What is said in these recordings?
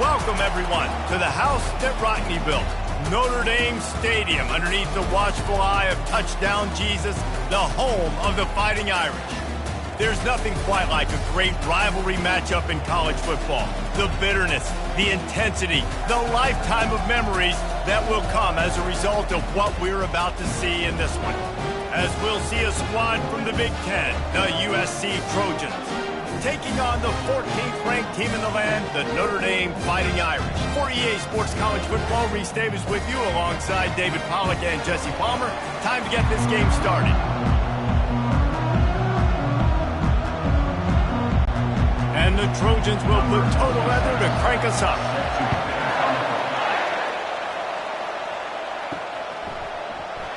Welcome, everyone, to the house that Rodney built, Notre Dame Stadium, underneath the watchful eye of Touchdown Jesus, the home of the Fighting Irish. There's nothing quite like a great rivalry matchup in college football. The bitterness, the intensity, the lifetime of memories that will come as a result of what we're about to see in this one. As we'll see a squad from the Big Ten, the USC Trojans, taking on the 14th ranked team in the land, the Notre Dame Fighting Irish. For EA Sports College Football, Reese Davis with you alongside David Pollack and Jesse Palmer. Time to get this game started. And the Trojans will put total leather to crank us up.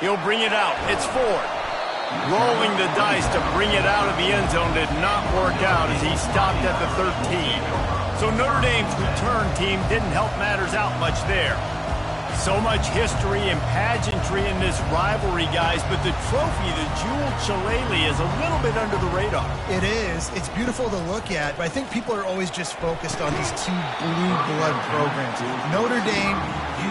He'll bring it out. It's Ford. Rolling the dice to bring it out of the end zone did not work out as he stopped at the 13. So Notre Dame's return team didn't help matters out much there. So much history and pageantry in this rivalry, guys, but the trophy, the jeweled shillelagh, is a little bit under the radar. It is. It's beautiful to look at, but I think people are always just focused on these two blue blood programs. Notre Dame,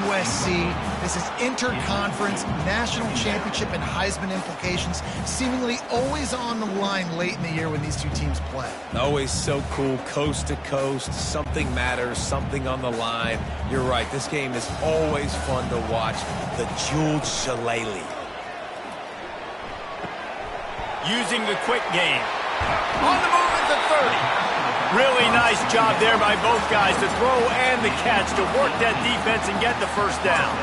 USC. This is interconference, national championship, and Heisman implications seemingly always on the line late in the year when these two teams play. Always so cool, coast to coast. Something matters, something on the line. You're right. This game is always fun to watch. The jeweled shillelagh. Using the quick game. On the move at the 30. Really nice job there by both guys to throw and the catch to work that defense and get the first down.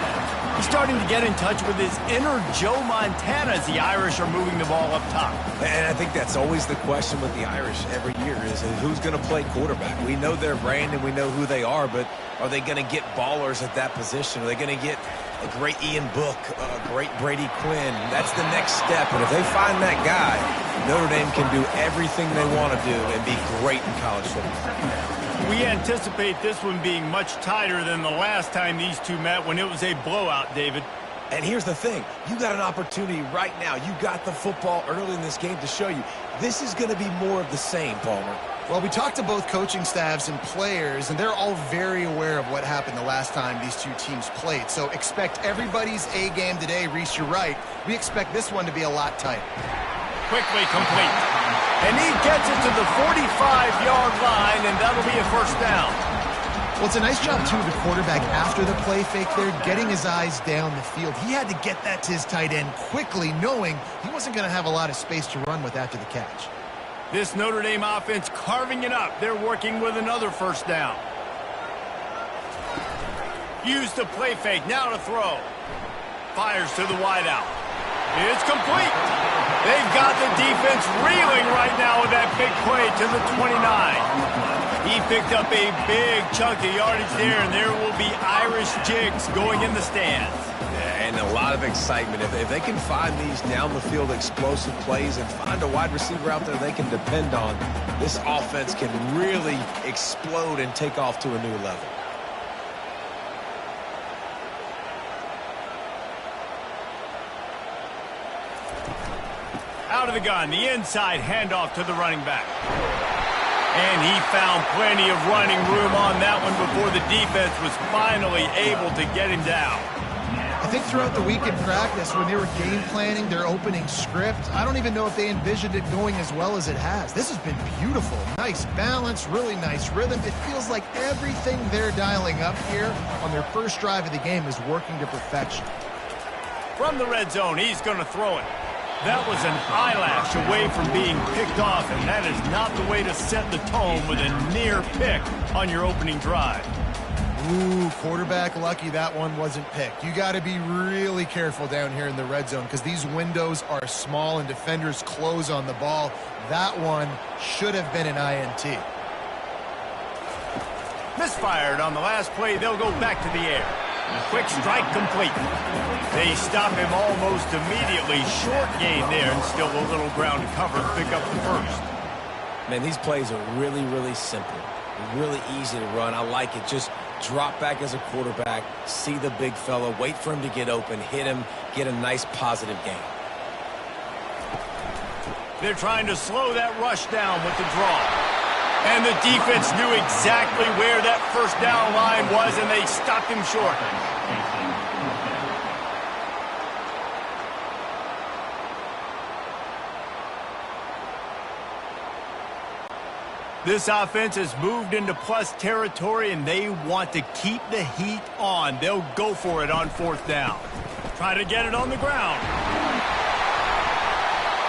He's starting to get in touch with his inner Joe Montana as the Irish are moving the ball up top. And I think that's always the question with the Irish every year is who's going to play quarterback. We know their brand and we know who they are, but are they going to get ballers at that position? Are they going to get a great Ian Book, a great Brady Quinn? That's the next step, and if they find that guy, Notre Dame can do everything they want to do and be great in college football. We anticipate this one being much tighter than the last time these two met when it was a blowout, David. And here's the thing. You got an opportunity right now. You got the football early in this game to show you. This is going to be more of the same, Palmer. Well, we talked to both coaching staffs and players, and they're all very aware of what happened the last time these two teams played. So expect everybody's A game today. Reese, you're right. We expect this one to be a lot tighter. Quickly complete. And he gets it to the 45-yard line, and that'll be a first down. Well, it's a nice job, too, of the quarterback after the play fake there, getting his eyes down the field. He had to get that to his tight end quickly, knowing he wasn't going to have a lot of space to run with after the catch. This Notre Dame offense carving it up. They're working with another first down. Use the play fake. Now to throw. Fires to the wideout. It's complete. They've got the defense reeling right now with that big play to the 29. He picked up a big chunk of yardage there, and there will be Irish jigs going in the stands. Yeah, and a lot of excitement. If they can find these down-the-field explosive plays and find a wide receiver out there they can depend on, this offense can really explode and take off to a new level. Out of the gun, the inside handoff to the running back. And he found plenty of running room on that one before the defense was finally able to get him down. I think throughout the week in practice, when they were game planning their opening script, I don't even know if they envisioned it going as well as it has. This has been beautiful. Nice balance, really nice rhythm. It feels like everything they're dialing up here on their first drive of the game is working to perfection. From the red zone, he's going to throw it. That was an eyelash away from being picked off, and that is not the way to set the tone with a near pick on your opening drive. Ooh, quarterback lucky that one wasn't picked. You got to be really careful down here in the red zone because these windows are small and defenders close on the ball. That one should have been an INT. Misfired on the last play. They'll go back to the air. Quick strike complete. They stop him almost immediately. Short gain there and still a little ground to cover to pick up the first. Man, these plays are really, really simple. Really easy to run. I like it. Just drop back as a quarterback, see the big fella, wait for him to get open, hit him, get a nice positive gain. They're trying to slow that rush down with the draw. And the defense knew exactly where that first down line was, and they stopped him short. This offense has moved into plus territory, and they want to keep the heat on. They'll go for it on fourth down. Try to get it on the ground.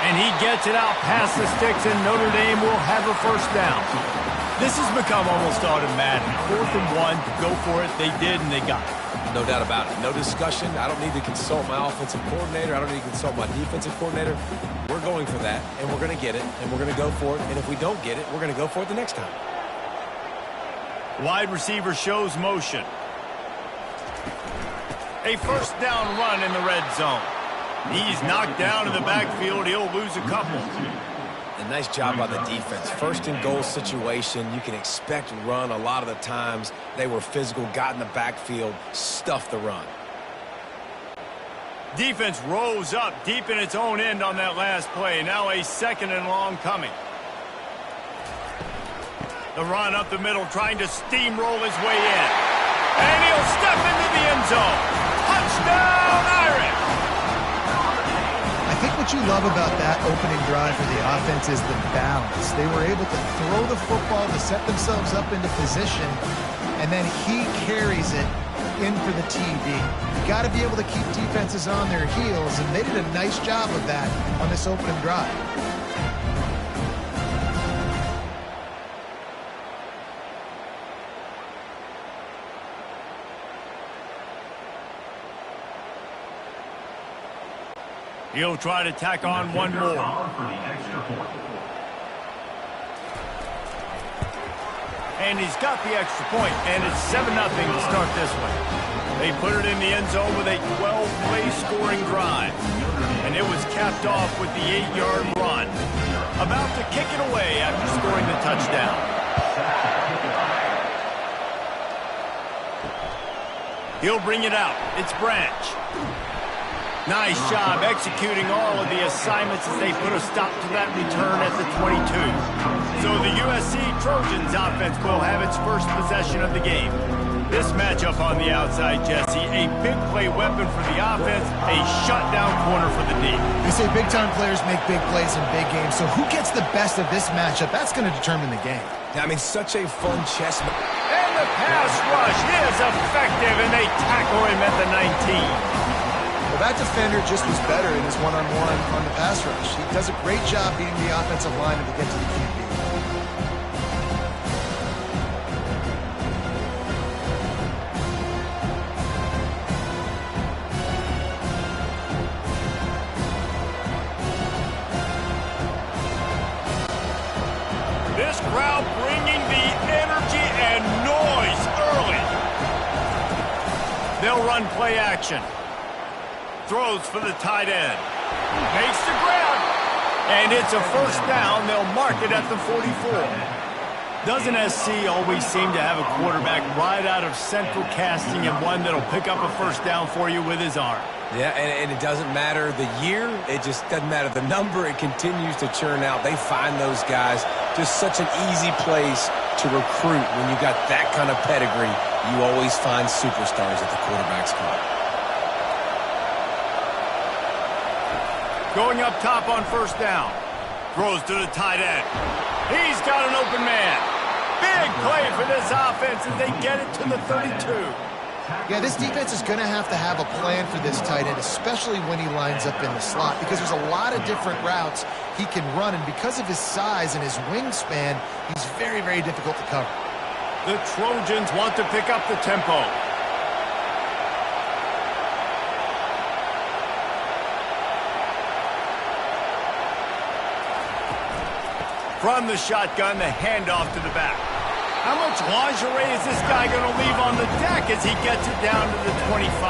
And he gets it out past the sticks, and Notre Dame will have a first down. This has become almost automatic. 4th and 1, go for it. They did, and they got it. No doubt about it. No discussion. I don't need to consult my offensive coordinator. I don't need to consult my defensive coordinator. We're going for that, and we're going to get it, and we're going to go for it. And if we don't get it, we're going to go for it the next time. Wide receiver shows motion. A first down run in the red zone. He's knocked down in the backfield. He'll lose a couple. A nice job by the defense. First and goal situation, you can expect run a lot of the times. They were physical, got in the backfield, stuffed the run. Defense rose up deep in its own end on that last play. Now a 2nd and long coming. The run up the middle, trying to steamroll his way in. And he'll step into the end zone. Touchdown, Irish! I think what you love about that opening drive for the offense is the balance. They were able to throw the football to set themselves up into position, and then he carries it in for the TD. You got to be able to keep defenses on their heels, and they did a nice job of that on this opening drive. He'll try to tack on one more. And he's got the extra point, and it's 7-0 to start this one. They put it in the end zone with a 12-play scoring drive. And it was capped off with the 8-yard run. About to kick it away after scoring the touchdown. He'll bring it out. It's Branch. Nice job executing all of the assignments as they put a stop to that return at the 22. So the USC Trojans offense will have its first possession of the game. This matchup on the outside, Jesse, a big play weapon for the offense, a shutdown corner for the D. They say big-time players make big plays in big games, so who gets the best of this matchup? That's going to determine the game. I mean, such a fun chess match. And the pass rush is effective, and they tackle him at the 19. Well, that defender just was better in his one-on-one on the pass rush. He does a great job beating the offensive lineman to get to the QB. This crowd bringing the energy and noise early. They'll run play action. Throws for the tight end. Makes the grab. And it's a first down. They'll mark it at the 44. Doesn't SC always seem to have a quarterback right out of central casting and one that'll pick up a first down for you with his arm? Yeah, and it doesn't matter the year. It just doesn't matter the number. It continues to churn out. They find those guys just such an easy place to recruit. When you got that kind of pedigree, you always find superstars at the quarterback spot. Going up top on first down. Throws to the tight end. He's got an open man. Big play for this offense as they get it to the 32. Yeah, this defense is going to have a plan for this tight end, especially when he lines up in the slot, because there's a lot of different routes he can run, and because of his size and his wingspan, he's very, very difficult to cover. The Trojans want to pick up the tempo. From the shotgun, the handoff to the back. How much lingerie is this guy going to leave on the deck as he gets it down to the 25?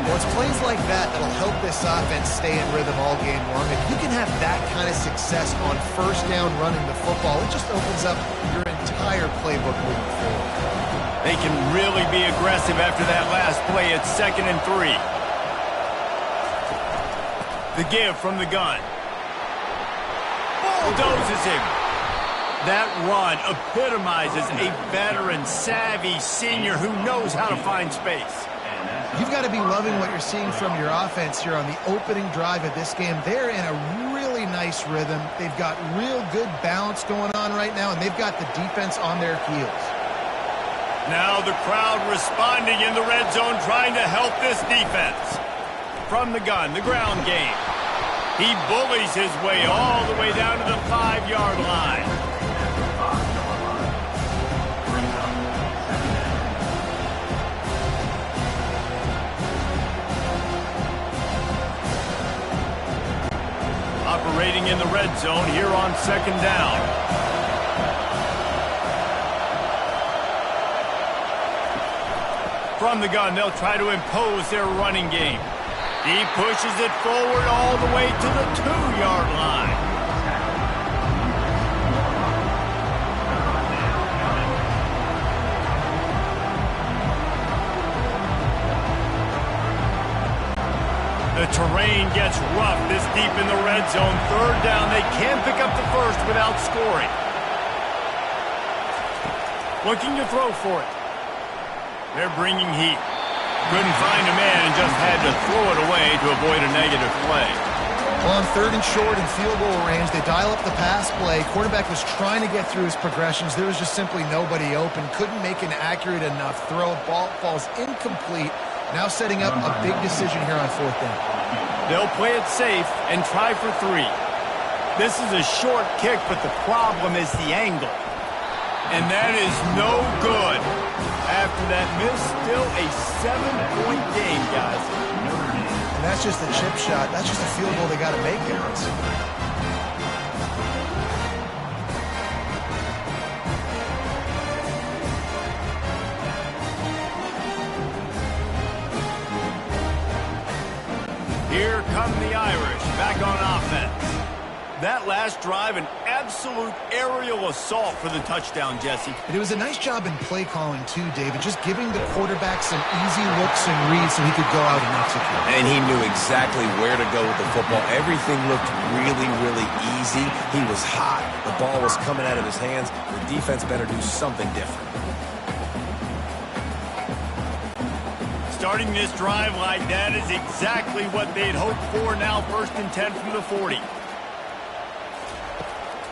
Well, it's plays like that that'll help this offense stay in rhythm all game long. If you can have that kind of success on first down running the football, it just opens up your entire playbook moving forward. They can really be aggressive after that last play. It's 2nd and 3. The give from the gun. Bulldozes him. That run epitomizes a veteran, savvy senior who knows how to find space. You've got to be loving what you're seeing from your offense here on the opening drive of this game. They're in a really nice rhythm. They've got real good balance going on right now, and they've got the defense on their heels. Now the crowd responding in the red zone, trying to help this defense. From the gun, the ground game. He bullies his way all the way down to the 5-yard line. Operating in the red zone here on 2nd down. From the gun, they'll try to impose their running game. He pushes it forward all the way to the 2-yard line. The terrain gets rough this deep in the red zone. 3rd down, they can pick up the first without scoring. Looking to throw for it. They're bringing heat. Couldn't find a man and just had to throw it away to avoid a negative play. Well, on 3rd and short and field goal range, they dial up the pass play. Quarterback was trying to get through his progressions. There was just simply nobody open. Couldn't make an accurate enough throw. Ball falls incomplete. Now setting up a big decision here on 4th down. They'll play it safe and try for 3. This is a short kick, but the problem is the angle. And that is no good. After that miss, still a 7-point game, guys. And that's just a chip shot. That's just a field goal they got to make, guys. Here come the Irish, back on offense. That last drive, an absolute aerial assault for the touchdown, Jesse. And it was a nice job in play calling, too, David, just giving the quarterback some easy looks and reads so he could go out and execute. And he knew exactly where to go with the football. Everything looked really, really easy. He was hot. The ball was coming out of his hands. The defense better do something different. Starting this drive like that is exactly what they'd hoped for. Now 1st and 10 from the 40.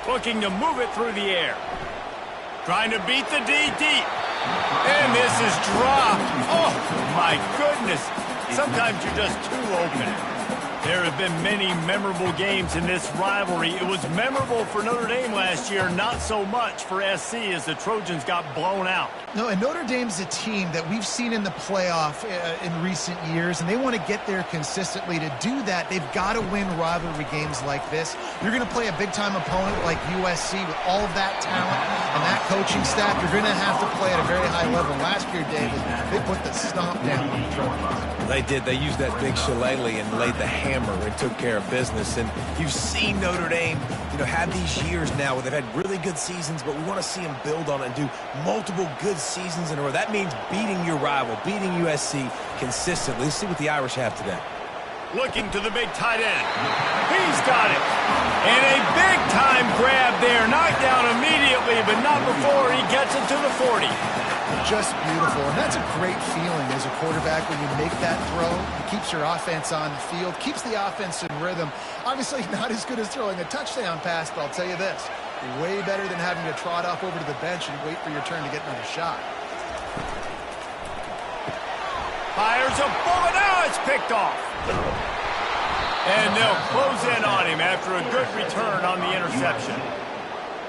Looking to move it through the air. Trying to beat the D deep. And this is dropped. Oh, my goodness. Sometimes you're just too open. There have been many memorable games in this rivalry. It was memorable for Notre Dame last year, not so much for SC as the Trojans got blown out. No, and Notre Dame's a team that we've seen in the playoff in recent years, and they want to get there consistently. To do that, they've got to win rivalry games like this. You're going to play a big-time opponent like USC with all of that talent and that coaching staff. You're going to have to play at a very high level. Last year, David, they put the stomp down on the Trojans. They did. They used that big shillelagh and laid the hammer and took care of business. And you've seen Notre Dame, have these years now where they've had really good seasons, but we want to see them build on it and do multiple good seasons in a row. That means beating your rival, beating USC consistently. Let's see what the Irish have today. Looking to the big tight end. He's got it. And a big-time grab there. Knocked down immediately, but not before he gets it to the 40. Just beautiful. And that's a great feeling as a quarterback when you make that throw. It keeps your offense on the field, keeps the offense in rhythm. Obviously not as good as throwing a touchdown pass, but I'll tell you this, way better than having to trot off over to the bench and wait for your turn to get another shot. Fires a bullet. Now it's picked off. And they'll close in on him after a good return on the interception.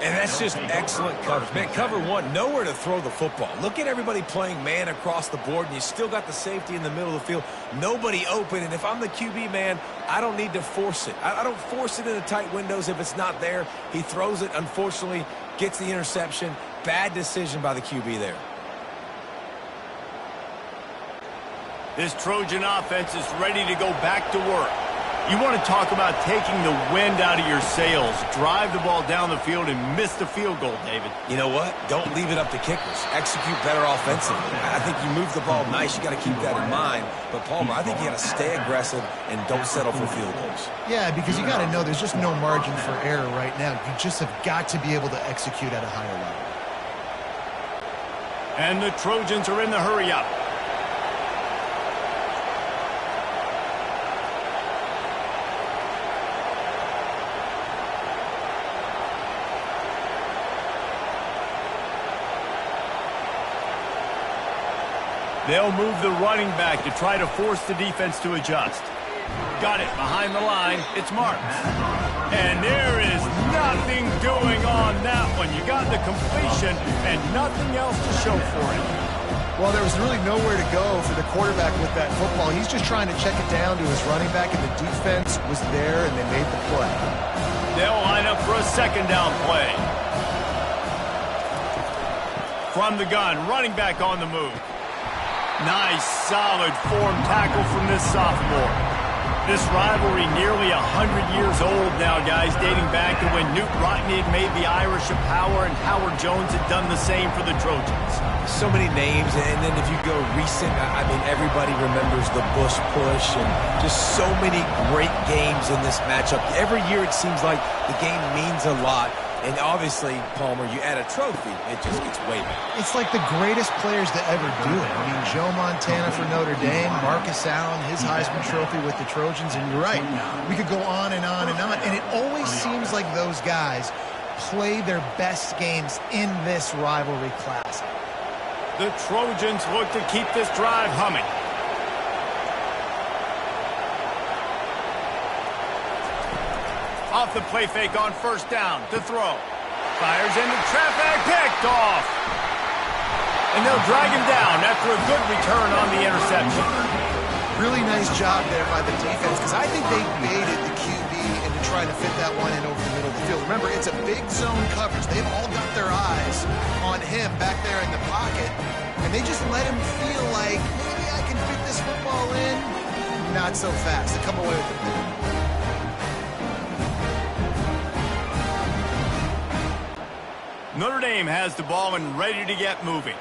And that's just excellent coverage. Man, cover one, nowhere to throw the football. Look at everybody playing man across the board, and you still got the safety in the middle of the field. Nobody open, and if I'm the QB, man, I don't need to force it. I don't force it into tight windows if it's not there. He throws it, unfortunately, gets the interception. Bad decision by the QB there. This Trojan offense is ready to go back to work. You want to talk about taking the wind out of your sails. Drive the ball down the field and miss the field goal, David. You know what? Don't leave it up to kickers. Execute better offensively. I think you move the ball nice. You got to keep that in mind. But, Palmer, I think you got to stay aggressive and don't settle for field goals. Yeah, because you got to know there's just no margin for error right now. You just have got to be able to execute at a higher level. And the Trojans are in the hurry-up. They'll move the running back to try to force the defense to adjust. Got it behind the line. It's Marks. And there is nothing doing on that one. You got the completion and nothing else to show for it. Well, there was really nowhere to go for the quarterback with that football. He's just trying to check it down to his running back, and the defense was there, and they made the play. They'll line up for a second down play. From the gun, running back on the move. Nice, solid form tackle from this sophomore. This rivalry nearly 100 years old now, guys, dating back to when Newt Rockne had made the Irish a power and Howard Jones had done the same for the Trojans. So many names, and then if you go recent, I mean, everybody remembers the Bush push and just so many great games in this matchup. Every year it seems like the game means a lot. And obviously, Palmer, you add a trophy, it just gets way better. It's like the greatest players to ever do it. I mean, Joe Montana for Notre Dame, Marcus Allen, his Heisman Trophy with the Trojans, and you're right. We could go on and on and on, and it always seems like those guys play their best games in this rivalry class. The Trojans look to keep this drive humming. Off the play fake on first down to throw. Fires into traffic, picked off. And they'll drag him down after a good return on the interception. Really nice job there by the defense, because I think they baited the QB into trying to fit that one in over the middle of the field. Remember, it's a big zone coverage. They've all got their eyes on him back there in the pocket, and they just let him feel like, maybe I can fit this football in. Not so fast. They come away with it. Notre Dame has the ball and ready to get moving.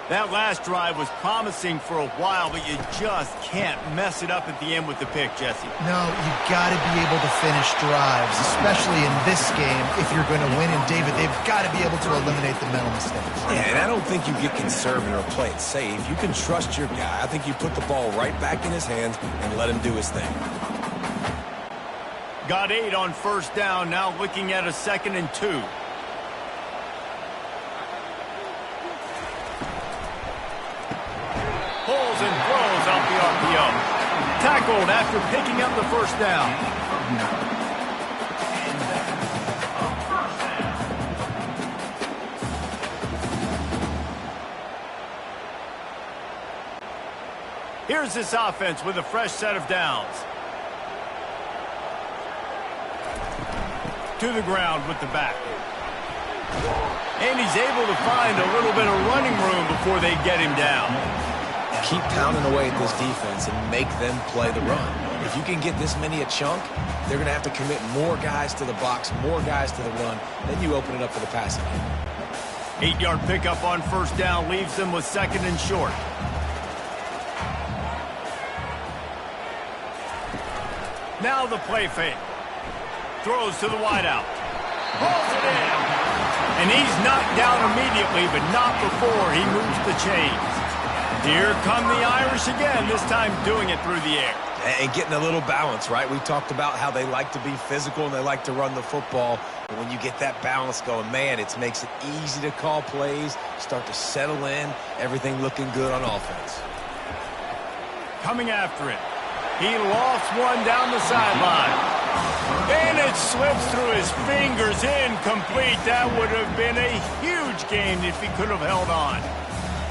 That last drive was promising for a while, but you just can't mess it up at the end with the pick, Jesse. No, you got to be able to finish drives, especially in this game if you're going to win. And, David, they've got to be able to eliminate the mental mistakes. Yeah, and I don't think you get conservative or play it safe. You can trust your guy. I think you put the ball right back in his hands and let him do his thing. Got 8 on first down, now looking at a 2nd and 2. Pulls and throws off the RPO. Tackled after picking up the first down. Here's this offense with a fresh set of downs. To the ground with the back. And he's able to find a little bit of running room before they get him down. Keep pounding away at this defense and make them play the run. If you can get this many a chunk, they're going to have to commit more guys to the box, more guys to the run. Then you open it up for the passing game. 8-yard pickup on first down leaves them with 2nd and short. Now the play fake. Throws to the wideout. Pulls it in. And he's knocked down immediately, but not before he moves the chains. Here come the Irish again, this time doing it through the air. And getting a little balance, right? We talked about how they like to be physical and they like to run the football. And when you get that balance going, man, it makes it easy to call plays, start to settle in, everything looking good on offense. Coming after it. He lofts one down the sideline. And it slips through his fingers, incomplete. That would have been a huge gain if he could have held on.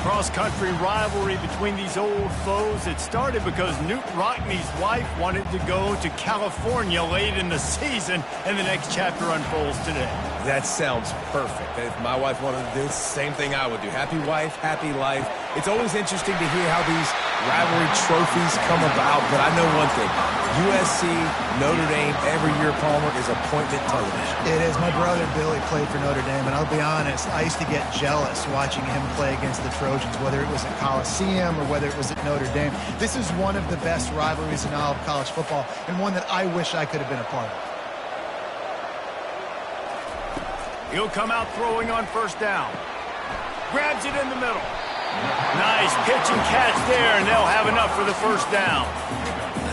Cross-country rivalry between these old foes. It started because Newt Rockne's wife wanted to go to California late in the season, and the next chapter unfolds today. That sounds perfect. If my wife wanted to do the same thing I would do. Happy wife, happy life. It's always interesting to hear how these rivalry trophies come about, but I know one thing. USC, Notre Dame, every year, Palmer, is appointment television. It is. My brother Billy played for Notre Dame, and I'll be honest, I used to get jealous watching him play against the Trojans, whether it was at Coliseum or whether it was at Notre Dame. This is one of the best rivalries in all of college football, and one that I wish I could have been a part of. He'll come out throwing on first down. Grabs it in the middle. Nice pitch and catch there, and they'll have enough for the first down.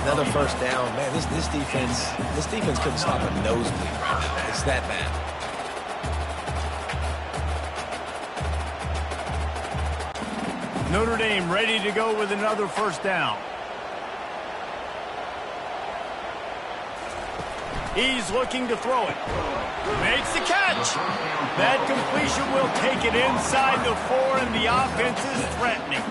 Another first down. Man, this defense couldn't stop a nosebleed right now. It's that bad. Notre Dame ready to go with another first down. He's looking to throw it. Makes the catch. That completion will take it inside the 4, and the offense is threatening.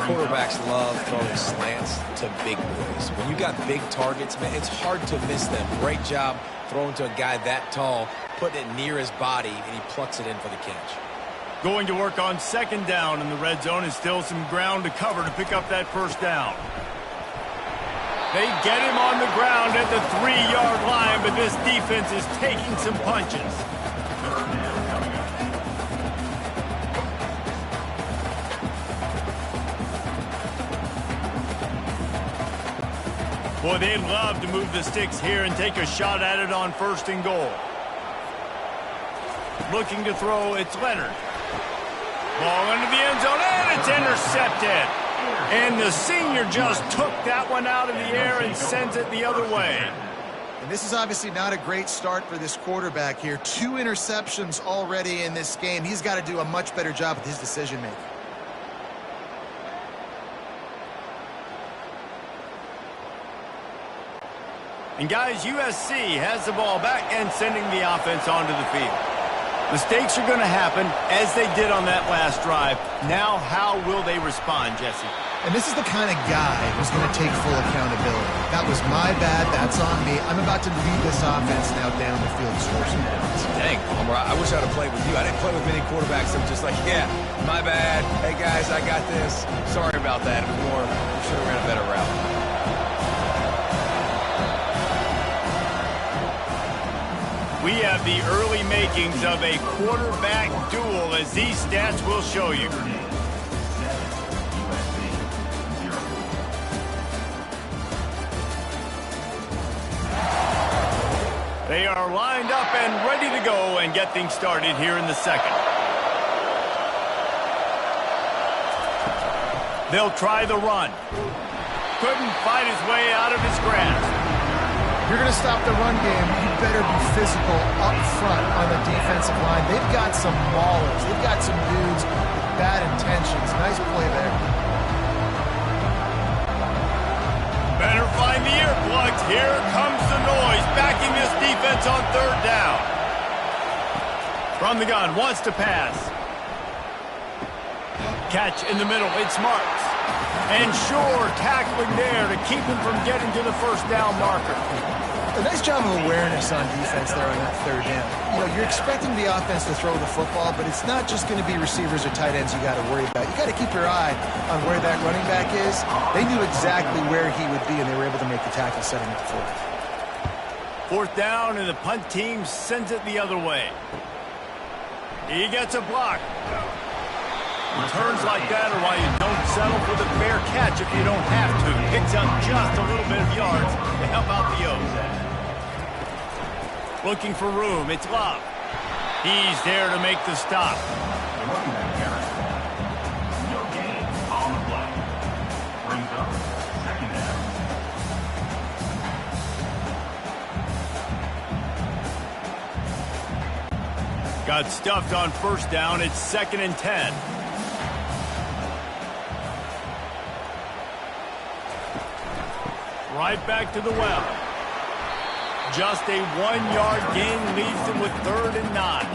Quarterbacks love throwing slants to big boys. When you got big targets, man, it's hard to miss them. Great job throwing to a guy that tall, putting it near his body, and he plucks it in for the catch. Going to work on second down in the red zone, and still some ground to cover to pick up that first down. They get him on the ground at the 3-yard line, but this defense is taking some punches. Boy, they'd love to move the sticks here and take a shot at it on first and goal. Looking to throw, it's Leonard. Ball into the end zone, and it's intercepted. And the senior just took that one out of the air and sends it the other way. And this is obviously not a great start for this quarterback here. 2 interceptions already in this game. He's got to do a much better job with his decision-making. And guys, USC has the ball back and sending the offense onto the field. Mistakes are going to happen, as they did on that last drive. Now, how will they respond, Jesse? And this is the kind of guy who's going to take full accountability. That was my bad. That's on me. I'm about to lead this offense now down the field to score some downs. Dang, Palmer, I wish I would have played with you. I didn't play with many quarterbacks that were just like, yeah, my bad. Hey, guys, I got this. Sorry about that. Or should have ran a better route. We have the early makings of a quarterback duel, as these stats will show you. They are lined up and ready to go and get things started here in the second. They'll try the run. Couldn't fight his way out of his grasp. You're going to stop the run game, you better be physical up front on the defensive line. They've got some maulers. They've got some dudes with bad intentions. Nice play there. Better find the earplugs. Here comes the noise, backing this defense on third down. From the gun, wants to pass. Catch in the middle, it's Marks. And Shore tackling there to keep him from getting to the first down marker. A nice job of awareness on defense there on that third down. You know, you're expecting the offense to throw the football, but it's not just going to be receivers or tight ends you got to worry about. You got to keep your eye on where that running back is. They knew exactly where he would be, and they were able to make the tackle setting up for it. Fourth down, and the punt team sends it the other way. He gets a block. Turns like that are why you don't settle for the fair catch if you don't have to. Picks up just a little bit of yards to help out the O's. Looking for room, it's Love. He's there to make the stop. Got stuffed on first down, it's 2nd and 10. Right back to the well. Just a 1-yard gain leaves them with 3rd and 9.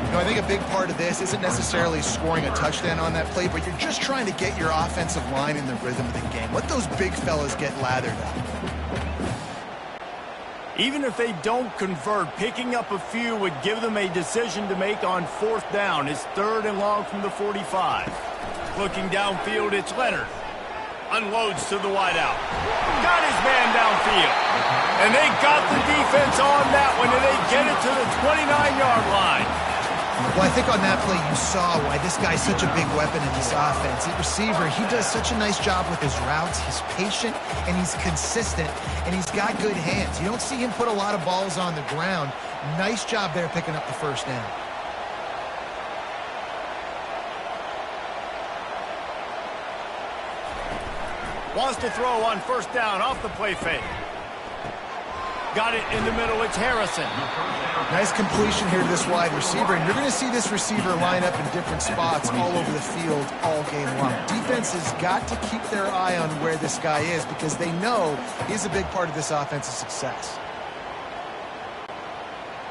You know, I think a big part of this isn't necessarily scoring a touchdown on that play, but you're just trying to get your offensive line in the rhythm of the game. Let those big fellas get lathered up. Even if they don't convert, picking up a few would give them a decision to make on 4th down. It's 3rd and long from the 45. Looking downfield, it's Leonard. Unloads to the wideout. Got his man downfield. And they got the defense on that one, and they get it to the 29-yard line. Well, I think on that play you saw why this guy's such a big weapon in this offense. The receiver, he does such a nice job with his routes. He's patient, and he's consistent, and he's got good hands. You don't see him put a lot of balls on the ground. Nice job there picking up the first down. Wants to throw on first down off the play fake. Got it in the middle. It's Harrison. Nice completion here to this wide receiver, and you're going to see this receiver line up in different spots all over the field all game long. Defense has got to keep their eye on where this guy is because they know he's a big part of this offense's success.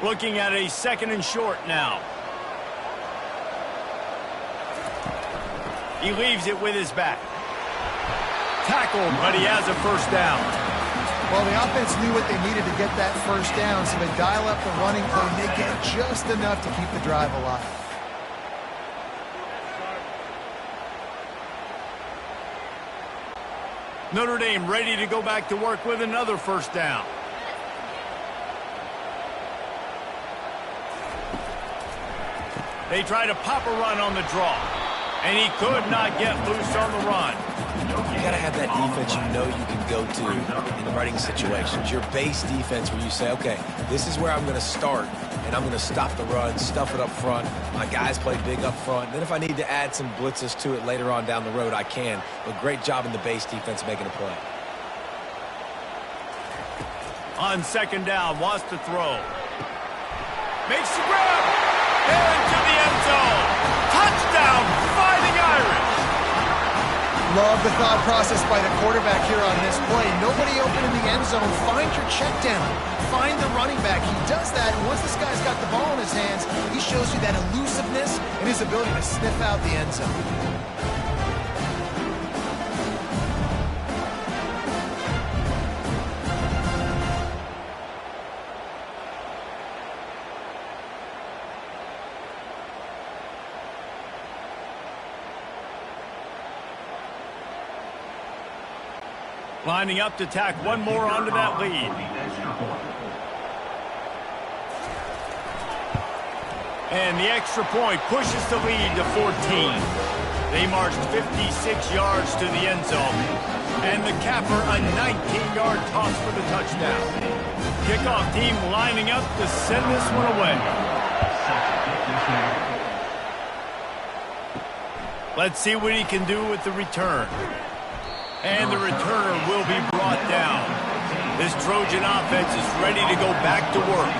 Looking at a 2nd and short now. He leaves it with his back. Tackled, but he has a first down. Well, the offense knew what they needed to get that first down, so they dial up the running play, and they get just enough to keep the drive alive. Notre Dame ready to go back to work with another first down. They try to pop a run on the draw, and he could not get loose on the run. You got to have that defense you know you can go to in running situations. Your base defense where you say, okay, this is where I'm going to start, and I'm going to stop the run, stuff it up front. My guys play big up front. Then if I need to add some blitzes to it later on down the road, I can. But great job in the base defense making a play. On 2nd down, wants to throw. Makes the grab. Into the end zone. Touchdown, Fighting Irish. Love the thought process by the quarterback here on this play. Nobody open in the end zone. Find your check down. Find the running back. He does that, and once this guy's got the ball in his hands, he shows you that elusiveness and his ability to sniff out the end zone. Lining up to tack one more onto that lead. And the extra point pushes the lead to 14. They marched 56 yards to the end zone. And the capper a 19-yard toss for the touchdown. Kickoff team lining up to send this one away. Let's see what he can do with the return. And the returner will be brought down. This Trojan offense is ready to go back to work.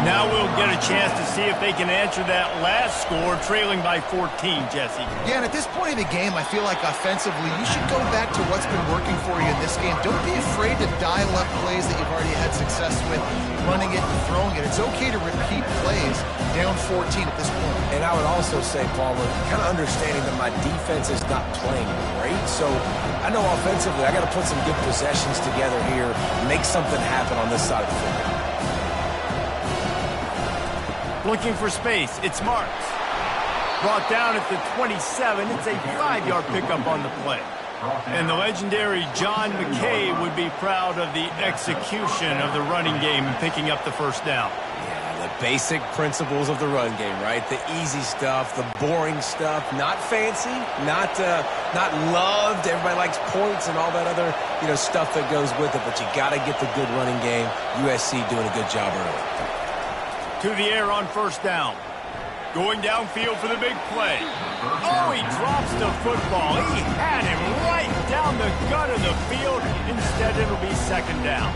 Now we'll get a chance to see if they can answer that last score, trailing by 14, Jesse. Yeah, and at this point in the game, I feel like offensively, you should go back to what's been working for you in this game. Don't be afraid to dial up plays that you've already had success with, running it and throwing it. It's okay to repeat plays down 14 at this point. And I would also say, Palmer, kind of understanding that my defense is not playing great. So I know offensively I got to put some good possessions together here, make something happen on this side of the football. Looking for space. It's Marks. Brought down at the 27. It's a 5-yard pickup on the play. And the legendary John McKay would be proud of the execution of the running game and picking up the first down. Yeah, the basic principles of the run game, right? The easy stuff, the boring stuff, not fancy, not loved. Everybody likes points and all that other, stuff that goes with it. But you got to get the good running game. USC doing a good job early. To the air on first down. Going downfield for the big play. Oh, he drops the football. He had him right down the gut of the field. Instead, it'll be 2nd down.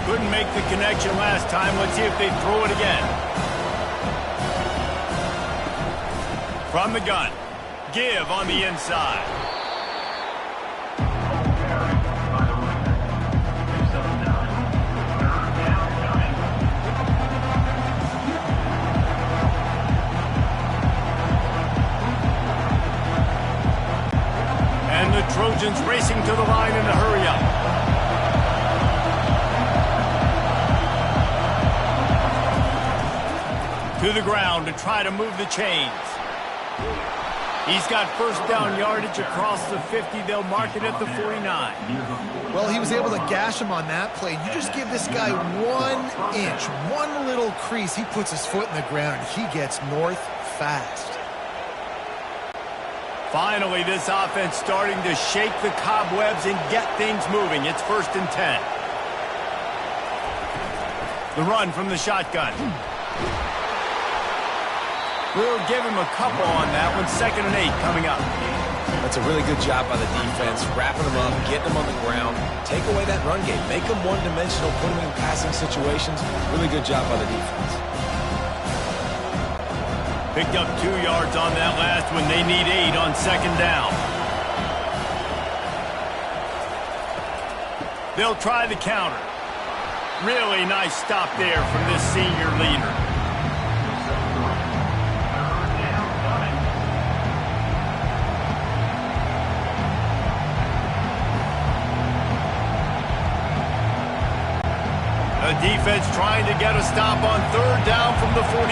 Couldn't make the connection last time. Let's see if they throw it again. From the gun. Give on the inside. Trojans racing to the line in a hurry up. To To the ground to try to move the chains. He's got first down yardage across the 50. They'll mark it at the 49. Well, he was able to gash him on that play. You just give this guy 1 inch, one little crease. He puts his foot in the ground, and he gets north fast. Finally, this offense starting to shake the cobwebs and get things moving. It's 1st and 10. The run from the shotgun. We'll give him a couple on that one. 2nd and 8 coming up. That's a really good job by the defense, wrapping them up, getting them on the ground. Take away that run game. Make them one-dimensional, put them in passing situations. Really good job by the defense. Picked up 2 yards on that last one. They need 8 on 2nd down. They'll try the counter. Really nice stop there from this senior leader. The defense trying to get a stop on 3rd down from the 44.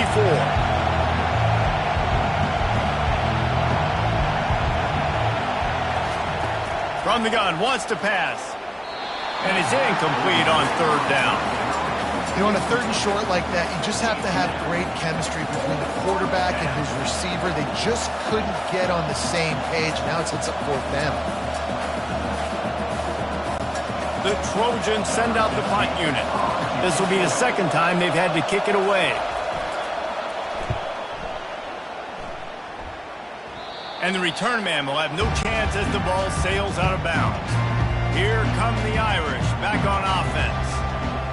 From the gun, wants to pass. And it's incomplete on 3rd down. You know, on a 3rd and short like that, you just have to have great chemistry between the quarterback and his receiver. They just couldn't get on the same page. Now it's up 4th down. The Trojans send out the punt unit. This will be the 2nd time they've had to kick it away. And the return man will have no chance as the ball sails out of bounds. Here come the Irish back on offense.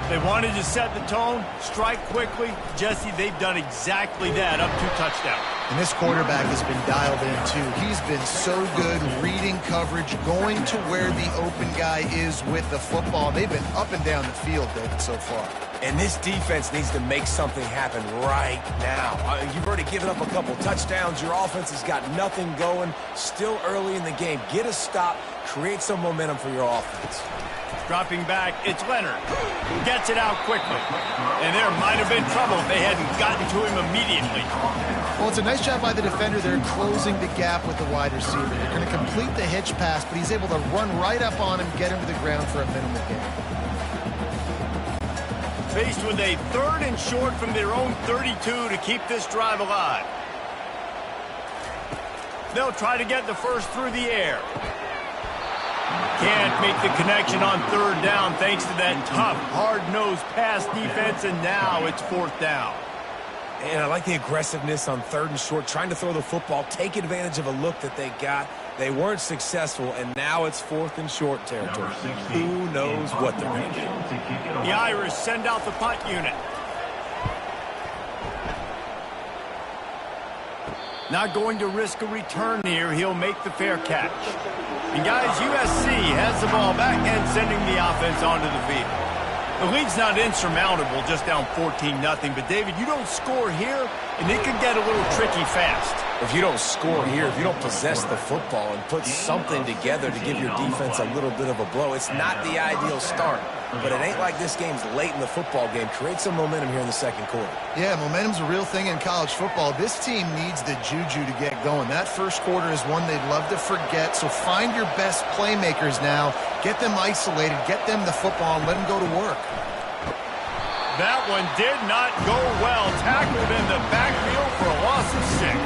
They wanted to set the tone, strike quickly. Jesse, they've done exactly that, up 2 touchdowns. And this quarterback has been dialed in, too. He's been so good reading coverage, going to where the open guy is with the football. They've been up and down the field, David, so far. And this defense needs to make something happen right now. You've already given up a couple touchdowns. Your offense has got nothing going. Still early in the game. Get a stop. Create some momentum for your offense. Dropping back, it's Leonard, who gets it out quickly. And there might have been trouble if they hadn't gotten to him immediately. Well, it's a nice job by the defender there closing the gap with the wide receiver. They're going to complete the hitch pass, but he's able to run right up on him, get him to the ground for a minimal gain. Faced with a 3rd and short from their own 32 to keep this drive alive. They'll try to get the first through the air. Can't make the connection on 3rd down thanks to that tough, hard-nosed pass defense, and now it's 4th down. And I like the aggressiveness on 3rd and short, trying to throw the football, take advantage of a look that they got. They weren't successful, and now it's 4th and short territory. Who knows what they're going to do? The Irish send out the punt unit. Not going to risk a return here. He'll make the fair catch. And guys, USC has the ball back and sending the offense onto the field. The lead's not insurmountable, just down 14-0. But, David, you don't score here, and it could get a little tricky fast. If you don't score here, if you don't possess the football and put something together to give your defense a little bit of a blow, it's not the ideal start. But it ain't like this game's late in the football game. Create some momentum here in the 2nd quarter. Yeah, momentum's a real thing in college football. This team needs the juju to get going. That 1st quarter is one they'd love to forget. So find your best playmakers now. Get them isolated. Get them the football and let them go to work. That one did not go well. Tackled in the backfield for a loss of 6.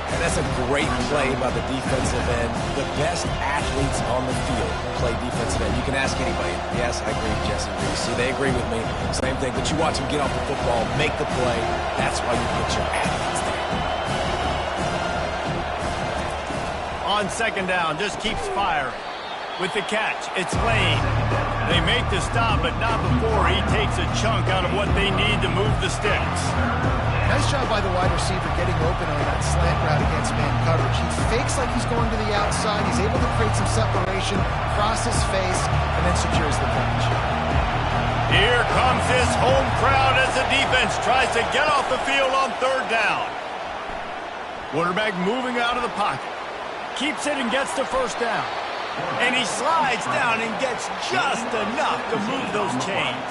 And that's a great play by the defensive end. The best athletes on the field play defensive end. You can ask anybody. Yes, I agree, Jesse. See, they agree with me. Same thing. But you watch them get off the football, make the play. That's why you put your athletes there. On 2nd down, just keeps firing. With the catch, it's Lane. They make the stop, but not before he takes a chunk out of what they need to move the sticks. Nice job by the wide receiver getting open on that slant route against man coverage. He fakes like he's going to the outside. He's able to create some separation, cross his face, and then secures the catch. Here comes this home crowd as the defense tries to get off the field on 3rd down. Quarterback moving out of the pocket. Keeps it and gets the 1st down. And he slides down and gets just enough to move those chains.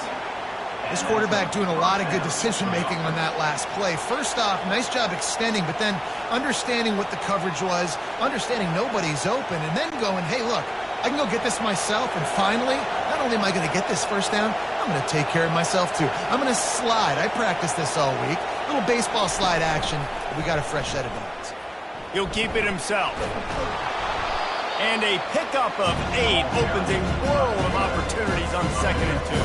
This quarterback doing a lot of good decision-making on that last play. First off, nice job extending, but then understanding what the coverage was, understanding nobody's open, and then going, hey, look, I can go get this myself, and finally, not only am I going to get this first down, I'm going to take care of myself too. I'm going to slide. I practiced this all week. Little baseball slide action. We got a fresh set of downs. He'll keep it himself. And a pickup of 8 opens a world of opportunities on 2nd and 2.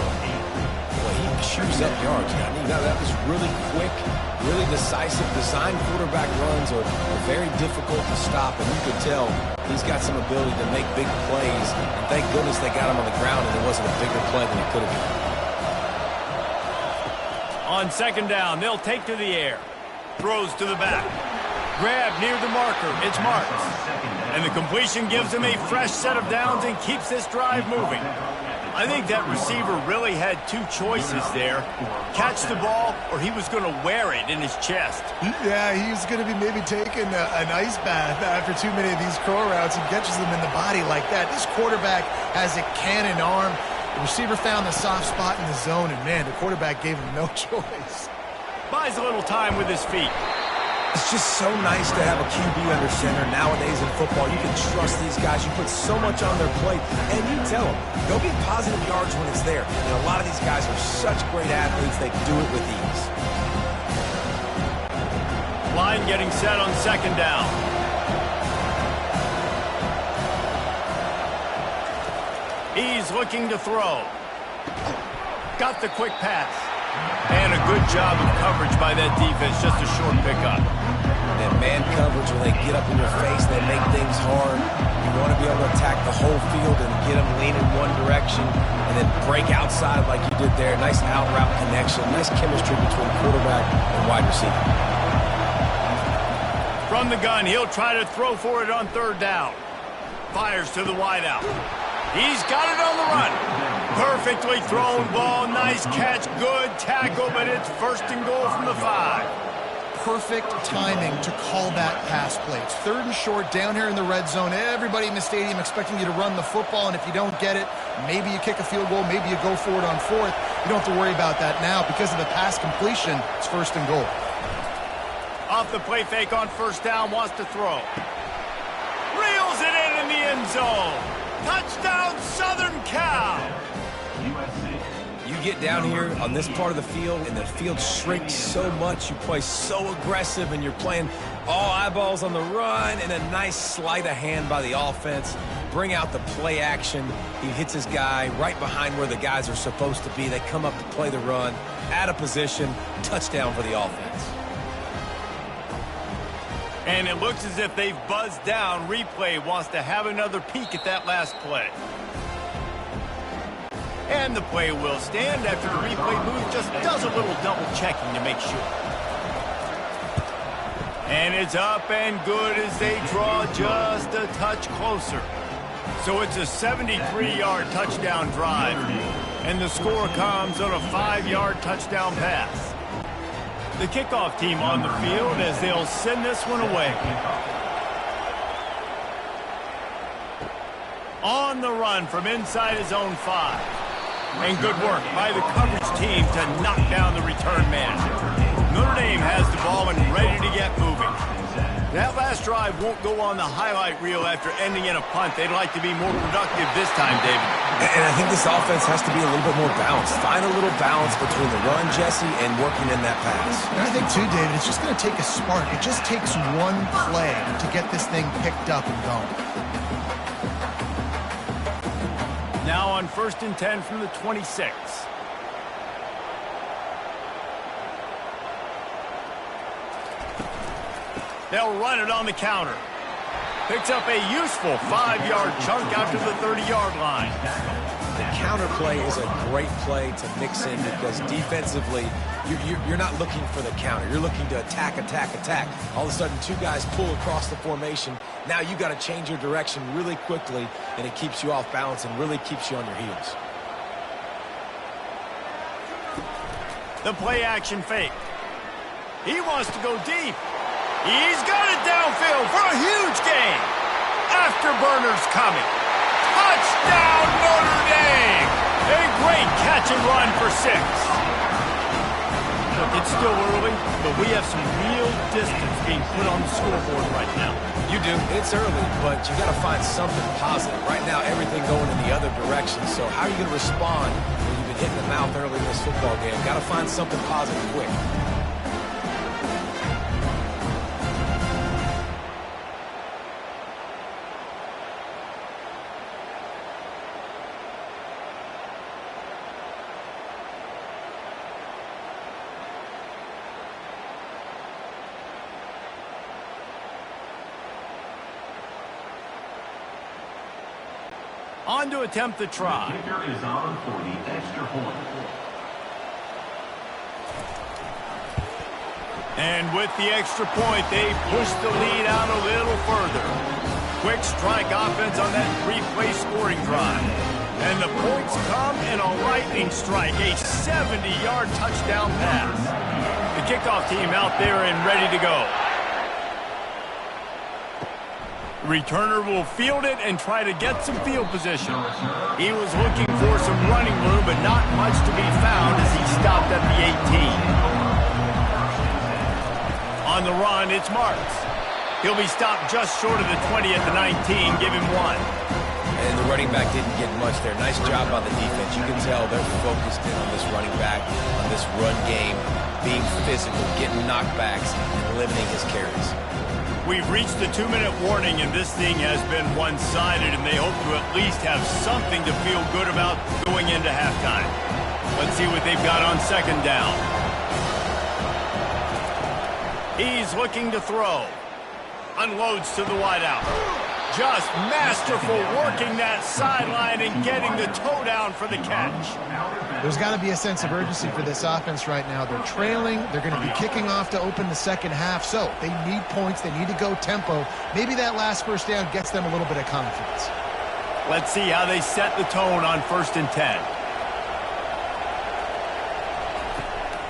Well, he chews up yards. I mean, that was really quick, really decisive. Design quarterback runs are very difficult to stop, and you could tell he's got some ability to make big plays. And thank goodness they got him on the ground, and it wasn't a bigger play than it could have been. On 2nd down, they'll take to the air. Throws to the back. Grab near the marker. It's Marks. And the completion gives him a fresh set of downs and keeps this drive moving. I think that receiver really had 2 choices there. Catch the ball, or he was going to wear it in his chest. Yeah, he was going to be maybe taking an ice bath after too many of these curl routes and catches them in the body like that. This quarterback has a cannon arm. The receiver found the soft spot in the zone, and man, the quarterback gave him no choice. Buys a little time with his feet. It's just so nice to have a QB under center nowadays in football. You can trust these guys. You put so much on their plate, and you tell them, go get positive yards when it's there. And a lot of these guys are such great athletes, they do it with ease. Line getting set on 2nd down. He's looking to throw. Got the quick pass. And a good job of coverage by that defense, just a short pickup. That man coverage, when they get up in your face, they make things hard. You want to be able to attack the whole field and get them leaning one direction and then break outside like you did there. Nice out-route connection, nice chemistry between quarterback and wide receiver. From the gun, he'll try to throw for it on 3rd down. Fires to the wideout. He's got it on the run. Perfectly thrown ball. Nice catch. Good tackle, but it's 1st and goal from the 5. Perfect timing to call that pass play. It's 3rd and short down here in the red zone. Everybody in the stadium expecting you to run the football, and if you don't get it, maybe you kick a field goal, maybe you go for it on 4th. You don't have to worry about that now. Because of the pass completion, it's 1st and goal. Off the play fake on 1st down, wants to throw. Reels it in the end zone. Touchdown, Southern Cal! You get down here on this part of the field, and the field shrinks so much. You play so aggressive, and you're playing all eyeballs on the run, and a nice sleight of hand by the offense. Bring out the play action. He hits his guy right behind where the guys are supposed to be. They come up to play the run, out of position, touchdown for the offense. And it looks as if they've buzzed down. Replay wants to have another peek at that last play. And the play will stand after the replay booth just does a little double checking to make sure. And it's up and good as they draw just a touch closer. So it's a 73-yard touchdown drive. And the score comes on a 5-yard touchdown pass. The kickoff team on the field as they'll send this one away. On the run from inside his own 5. And good work by the coverage team to knock down the return man. Notre Dame has the ball and ready to get moving. That last drive won't go on the highlight reel after ending in a punt. They'd like to be more productive this time, David. And I think this offense has to be a little bit more balanced. Find a little balance between the run, Jesse, and working in that pass. And I think, too, David, it's just going to take a spark. It just takes one play to get this thing picked up and going. Now on 1st and 10 from the 26. They'll run it on the counter. Picks up a useful 5-yard chunk out to the 30-yard line. The counter play is a great play to mix in because defensively, you're not looking for the counter. You're looking to attack, attack, attack. All of a sudden, 2 guys pull across the formation. Now you got to change your direction really quickly, and it keeps you off balance and really keeps you on your heels. The play action fake. He wants to go deep. He's got it downfield for a huge gain. Afterburner's coming. Touchdown, Notre Dame! A great catch and run for 6. still early, but we have some real distance being put on the scoreboard right now. You do. It's early, but you got to find something positive. Right now, everything going in the other direction. So how are you going to respond when you've been hitting the mouth early in this football game? Got to find something positive quick. On to attempt the try. The kicker is on for the extra point. And with the extra point, they push the lead out a little further. Quick strike offense on that three-play scoring drive. And the points come in a lightning strike, a 70-yard touchdown pass. The kickoff team out there and ready to go. Returner will field it and try to get some field position. He was looking for some running room, but not much to be found as he stopped at the 18. On the run, it's Marks. He'll be stopped just short of the 20 at the 19. Give him one. And the running back didn't get much there. Nice job by the defense. You can tell they're focused in on this running back, on this run game, being physical, getting knockbacks, and limiting his carries. We've reached the 2-minute warning, and this thing has been one-sided, and they hope to at least have something to feel good about going into halftime. Let's see what they've got on second down. He's looking to throw. Unloads to the wideout. Just masterful working that sideline and getting the toe down for the catch. There's got to be a sense of urgency for this offense right now. They're trailing. They're going to be kicking off to open the second half. So they need points. They need to go tempo. Maybe that last first down gets them a little bit of confidence. Let's see how they set the tone on 1st and 10.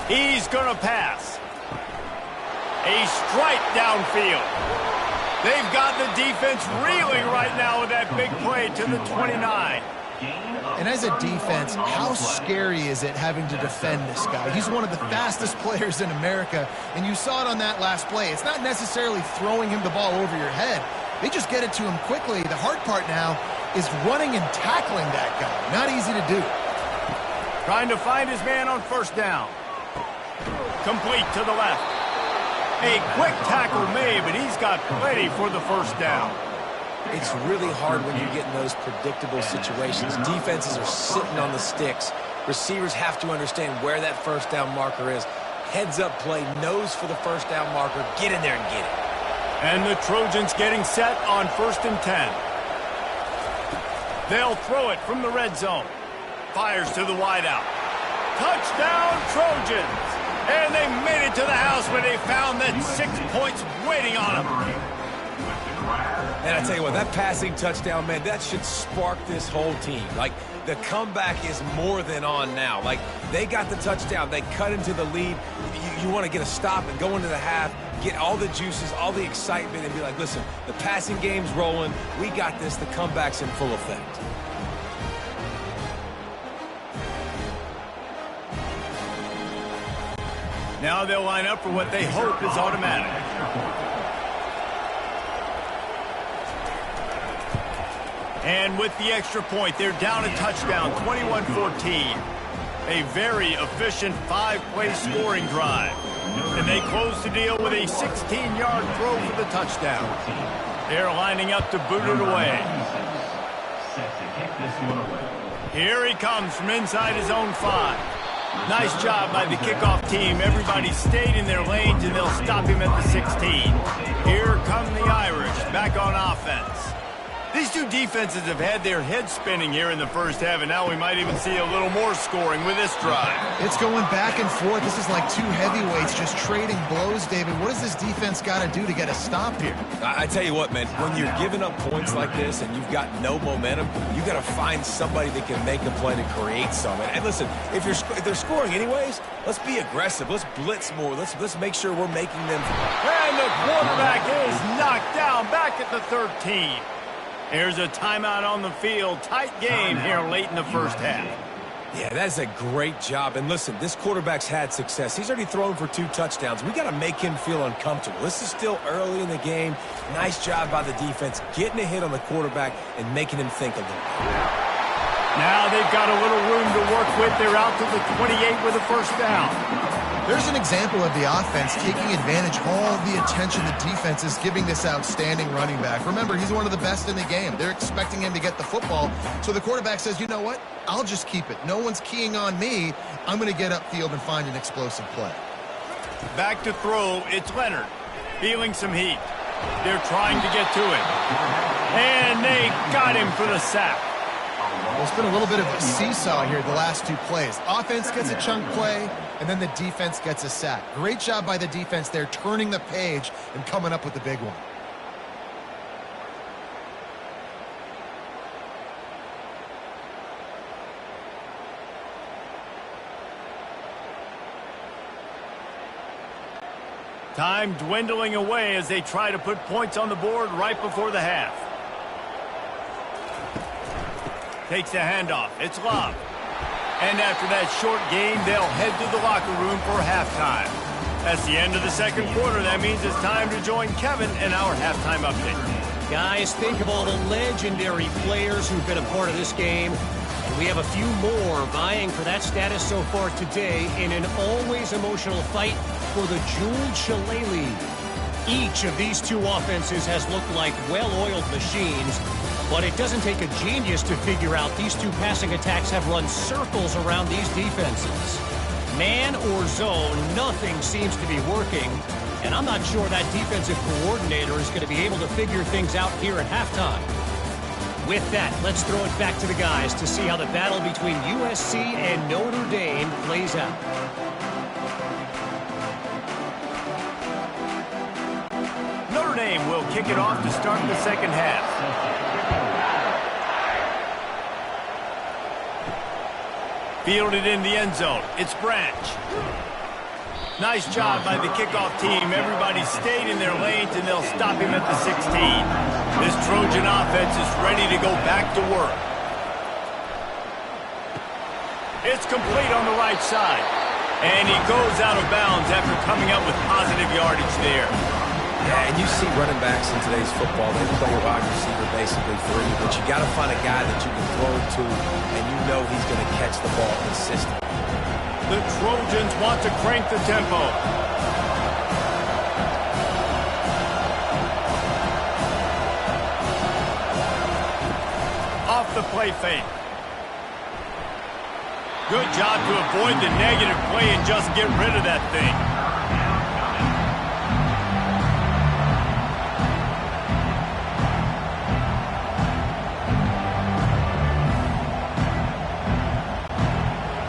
He's going to pass. A strike downfield. They've got the defense reeling right now with that big play to the 29. And as a defense, how scary is it having to defend this guy? He's one of the fastest players in America, and you saw it on that last play. It's not necessarily throwing him the ball over your head. They just get it to him quickly. The hard part now is running and tackling that guy. Not easy to do. Trying to find his man on 1st down. Complete to the left. A quick tackle made, but he's got plenty for the 1st down. It's really hard when you get in those predictable situations. Defenses are sitting on the sticks. Receivers have to understand where that 1st down marker is. Heads up play, nose for the 1st down marker. Get in there and get it. And the Trojans getting set on 1st and 10. They'll throw it from the red zone. Fires to the wideout. Touchdown, Trojans! And they made it to the house where they found that 6 points waiting on them. And I tell you what, that passing touchdown, man, that should spark this whole team. Like, the comeback is more than on now. Like, they got the touchdown. They cut into the lead. You want to get a stop and go into the half, get all the juices, all the excitement, and be like, listen, the passing game's rolling. We got this. The comeback's in full effect. Now they'll line up for what they hope is automatic. And with the extra point, they're down a touchdown, 21-14. A very efficient 5-play scoring drive. And they close the deal with a 16-yard throw for the touchdown. They're lining up to boot it away. Here he comes from inside his own 5. Nice job by the kickoff team. Everybody stayed in their lanes, and they'll stop him at the 16. Here come the Irish, back on offense. These two defenses have had their heads spinning here in the first half, and now we might even see a little more scoring with this drive. It's going back and forth. This is like two heavyweights just trading blows, David. What does this defense got to do to get a stop here? I tell you what, man, when you're giving up points like this and you've got no momentum, you got to find somebody that can make a play to create something. And listen, if they're scoring anyways, let's be aggressive. Let's blitz more. Let's make sure we're making them. And the quarterback is knocked down back at the 13. There's a timeout on the field. Tight game here late in the first half. Yeah, that's a great job. And listen, this quarterback's had success. He's already thrown for 2 touchdowns. We got to make him feel uncomfortable. This is still early in the game. Nice job by the defense, getting a hit on the quarterback and making him think a little bit. Now they've got a little room to work with. They're out to the 28 with a first down. There's an example of the offense taking advantage of all the attention the defense is giving this outstanding running back. Remember, he's one of the best in the game. They're expecting him to get the football. So the quarterback says, you know what? I'll just keep it. No one's keying on me. I'm going to get upfield and find an explosive play. Back to throw. It's Leonard. Feeling some heat. They're trying to get to it. And they got him for the sack. Well, it's been a little bit of a seesaw here the last 2 plays. Offense gets a chunk play, and then the defense gets a sack. Great job by the defense there, turning the page and coming up with the big one. Time dwindling away as they try to put points on the board right before the half. Takes the handoff. It's Love. And after that short game, they'll head to the locker room for halftime. That's the end of the second quarter. That means it's time to join Kevin in our halftime update. Guys, think of all the legendary players who've been a part of this game. And we have a few more vying for that status so far today in an always emotional fight for the Jeweled Shillelagh. Each of these 2 offenses has looked like well-oiled machines, but it doesn't take a genius to figure out these 2 passing attacks have run circles around these defenses. Man or zone, nothing seems to be working, and I'm not sure that defensive coordinator is going to be able to figure things out here at halftime. With that, let's throw it back to the guys to see how the battle between USC and Notre Dame plays out. Notre Dame will kick it off to start the second half. Fielded in the end zone. It's Branch. Nice job by the kickoff team. Everybody stayed in their lanes, and they'll stop him at the 16. This Trojan offense is ready to go back to work. It's complete on the right side. And he goes out of bounds after coming up with positive yardage there. Yeah, and you see running backs in today's football, they play a wide receiver basically free, but you got to find a guy that you can throw to, and you know he's going to catch the ball consistently. The Trojans want to crank the tempo. Off the play fake. Good job to avoid the negative play and just get rid of that thing.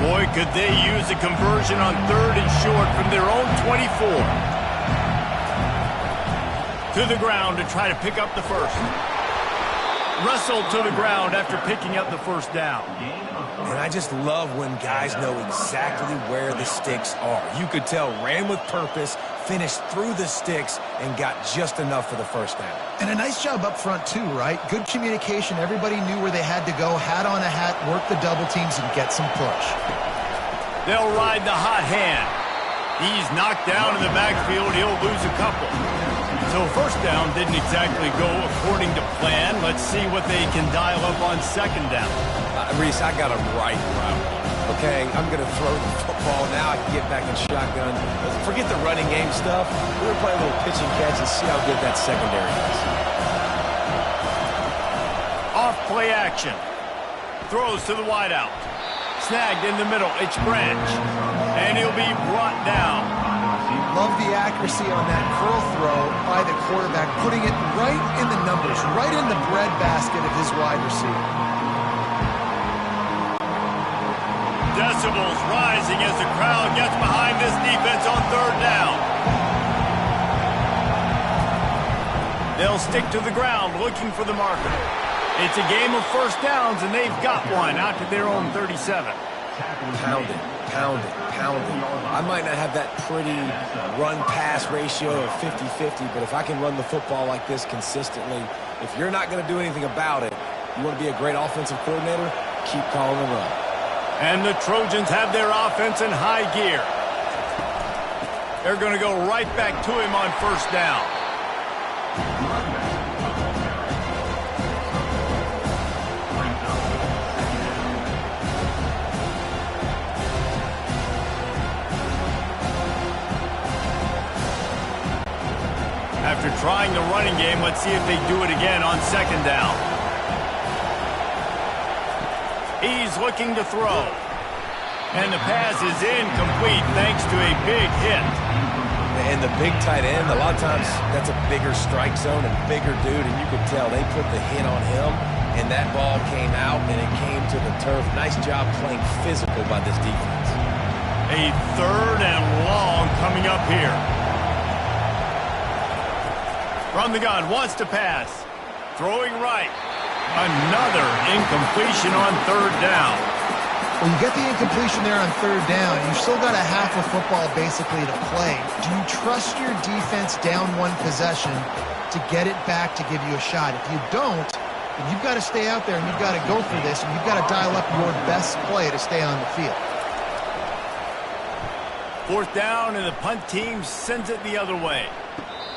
Boy, could they use a conversion on 3rd and short from their own 24. To the ground to try to pick up the first. Wrestled to the ground after picking up the first down. And I just love when guys know exactly where the sticks are. You could tell ran with purpose, finished through the sticks, and got just enough for the first down. And a nice job up front too, right? Good communication. Everybody knew where they had to go, hat on a hat, work the double teams, and get some push. They'll ride the hot hand. He's knocked down in the backfield. He'll lose a couple. So first down didn't exactly go according to plan. Let's see what they can dial up on second down. Reese, I got him right route. Okay, I'm going to throw the football now. I can get back in shotgun. Forget the running game stuff. We're going to play a little pitch and catch and see how good that secondary is. Off play action. Throws to the wideout. Snagged in the middle. It's Branch. And he'll be brought down. Love the accuracy on that curl throw by the quarterback, putting it right in the numbers, right in the breadbasket of his wide receiver. Decibels rising as the crowd gets behind this defense on third down. They'll stick to the ground looking for the marker. It's a game of first downs, and they've got one out to their own 37. Pound it, pound it, pound it. I might not have that pretty run-pass ratio of 50-50, but if I can run the football like this consistently, if you're not going to do anything about it, you want to be a great offensive coordinator, keep calling the run. And the Trojans have their offense in high gear. They're going to go right back to him on first down. After trying the running game, let's see if they do it again on second down. He's looking to throw. And the pass is incomplete thanks to a big hit. And the big tight end, a lot of times that's a bigger strike zone and bigger dude, and you could tell they put the hit on him, and that ball came out, and it came to the turf. Nice job playing physical by this defense. A third and long coming up here. From the gun, wants to pass. Throwing right. Another incompletion on third down. When you get the incompletion there on third down, you've still got a half of football basically to play. Do you trust your defense down one possession to get it back to give you a shot? If you don't, then you've got to stay out there and you've got to go for this, and you've got to dial up your best play to stay on the field. Fourth down, and the punt team sends it the other way.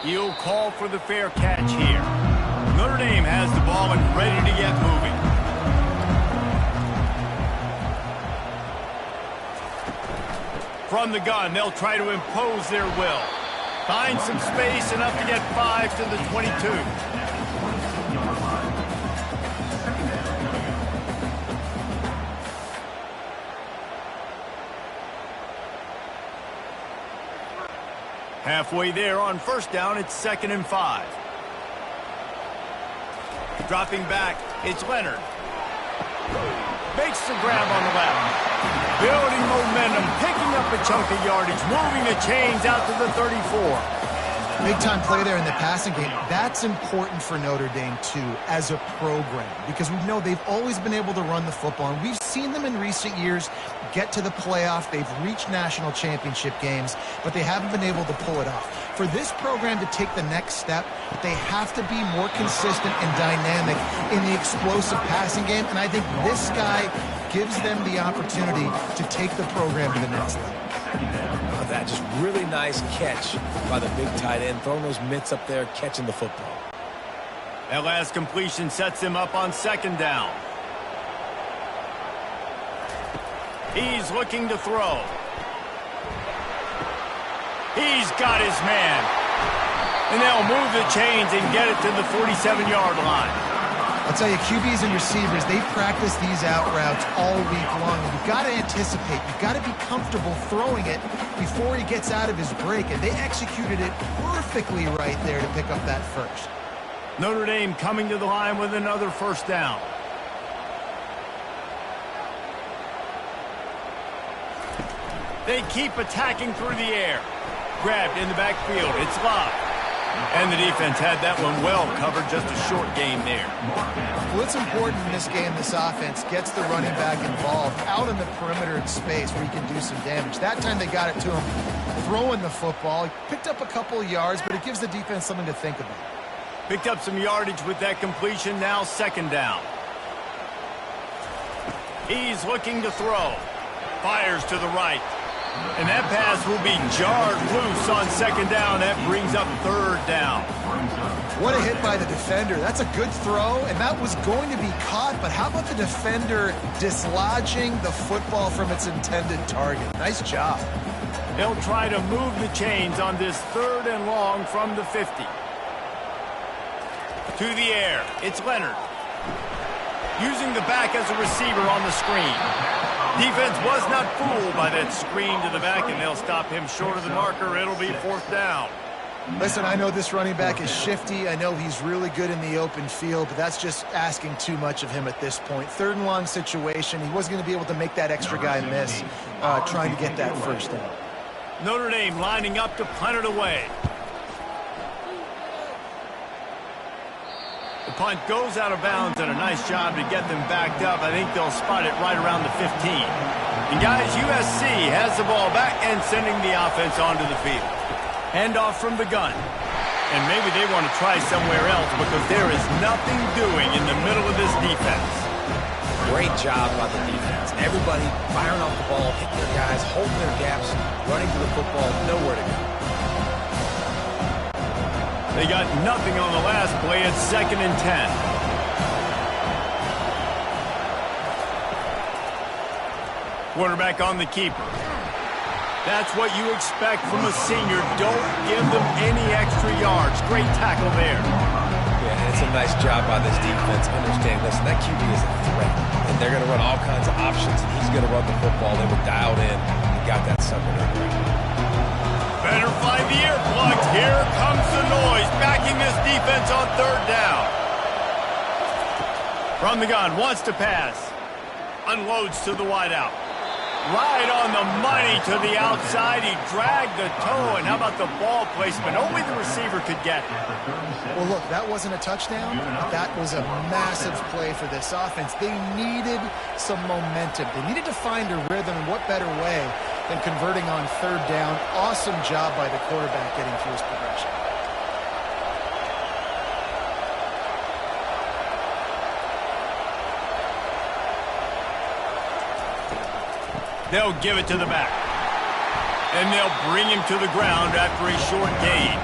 He'll call for the fair catch here. Notre Dame has the ball and ready to get moving. From the gun, they'll try to impose their will. Find some space, enough to get 5 to the 22. Halfway there on first down, it's 2nd and 5. Dropping back, it's Leonard. Makes the grab on the left. Building momentum, picking up a chunk of yardage, moving the chains out to the 34. Big-time play there in the passing game. That's important for Notre Dame, too, as a program, because we know they've always been able to run the football, and we've seen them in recent years get to the playoff. They've reached national championship games, but they haven't been able to pull it off. For this program to take the next step, they have to be more consistent and dynamic in the explosive passing game, and I think this guy gives them the opportunity to take the program to the next level. That just really nice catch by the big tight end, throwing those mitts up there, catching the football. That last completion sets him up on second down. He's looking to throw. He's got his man. And they'll move the chains and get it to the 47-yard line. I'll tell you, QBs and receivers, they practice these out routes all week long. You've got to anticipate. You've got to be comfortable throwing it before he gets out of his break. And they executed it perfectly right there to pick up that first. Notre Dame coming to the line with another first down. They keep attacking through the air. Grabbed in the backfield. It's locked. And the defense had that one well covered, just a short game there. Well, it's important in this game, this offense gets the running back involved out in the perimeter in space where he can do some damage. That time they got it to him throwing the football. He picked up a couple of yards, but it gives the defense something to think about. Picked up some yardage with that completion, now second down. He's looking to throw. Fires to the right. And that pass will be jarred loose on second down. That brings up third down. What a hit by the defender. That's a good throw, and that was going to be caught, but how about the defender dislodging the football from its intended target? Nice job. They'll try to move the chains on this third and long from the 50. To the air, it's Leonard. Using the back as a receiver on the screen. Defense was not fooled by that screen to the back, and they'll stop him short of the marker. It'll be fourth down. Listen, I know this running back is shifty. I know he's really good in the open field, but that's just asking too much of him at this point. Third and long situation. He wasn't going to be able to make that extra guy miss trying to get that first down. Notre Dame lining up to punt it away. The punt goes out of bounds, and a nice job to get them backed up. I think they'll spot it right around the 15. And guys, USC has the ball back and sending the offense onto the field. Handoff from the gun. And maybe they want to try somewhere else because there is nothing doing in the middle of this defense. Great job by the defense. Everybody firing off the ball, hitting their guys, holding their gaps, running to the football, nowhere to go. They got nothing on the last play. It's 2nd and 10. Quarterback on the keeper. That's what you expect from a senior. Don't give them any extra yards. Great tackle there. Yeah, and it's a nice job by this defense. Understand, listen, that QB is a threat, and they're going to run all kinds of options, and he's going to run the football. They were dialed in and got that sucker in. Better fly the ear plugs. Here comes the noise, backing this defense on 3rd down. From the gun, wants to pass. Unloads to the wideout. Right on the money to the outside. He dragged the toe, and how about the ball placement? Only the receiver could get it. Well, look, that wasn't a touchdown. That was a massive play for this offense. They needed some momentum. They needed to find a rhythm, and what better way than converting on 3rd down. Awesome job by the quarterback getting through his progression. They'll give it to the back. And they'll bring him to the ground after a short gain.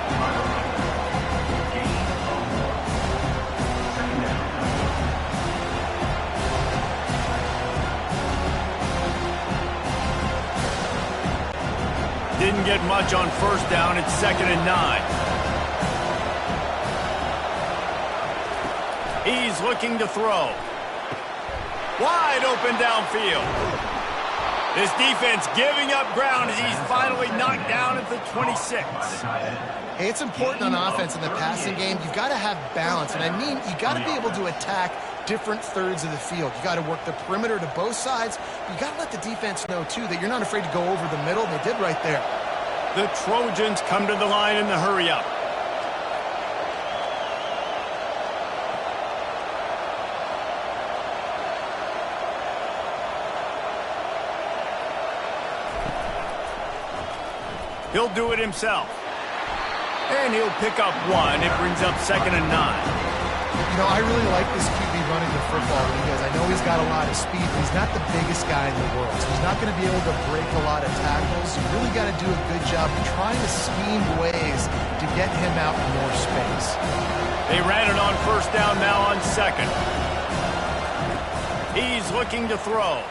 Didn't get much on 1st down. It's 2nd and 9. He's looking to throw. Wide open downfield. This defense giving up ground as he's finally knocked down at the 26. Hey, it's important on offense in the passing game. You've got to have balance, and I mean you got to be able to attack different thirds of the field. You got to work the perimeter to both sides. You got to let the defense know, too, that you're not afraid to go over the middle, and they did right there. The Trojans come to the line in the hurry-up. He'll do it himself. And he'll pick up 1. It brings up 2nd and 9. You know, I really like this QB running the football because I know he's got a lot of speed, but he's not the biggest guy in the world. So he's not going to be able to break a lot of tackles. You really got to do a good job trying to scheme ways to get him out in more space. They ran it on 1st down, now on 2nd. He's looking to throw.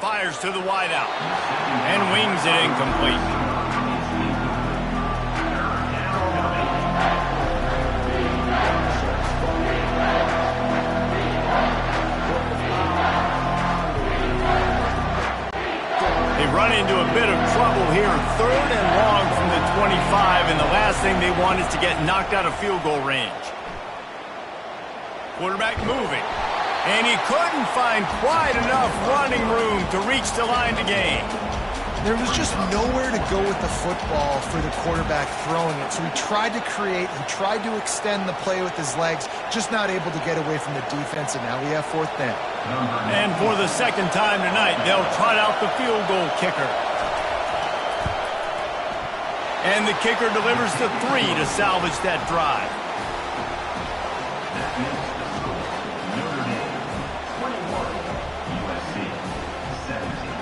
Fires to the wideout. And wings it incomplete. They run into a bit of trouble here. 3rd and long from the 25, and the last thing they want is to get knocked out of field goal range. Quarterback moving. And he couldn't find quite enough running room to reach the line to gain. There was just nowhere to go with the football for the quarterback throwing it. So he tried to create, he tried to extend the play with his legs, just not able to get away from the defense, and now we have 4th down. And for the 2nd time tonight, they'll trot out the field goal kicker. And the kicker delivers the 3 to salvage that drive. Notre Dame 21, USC 17.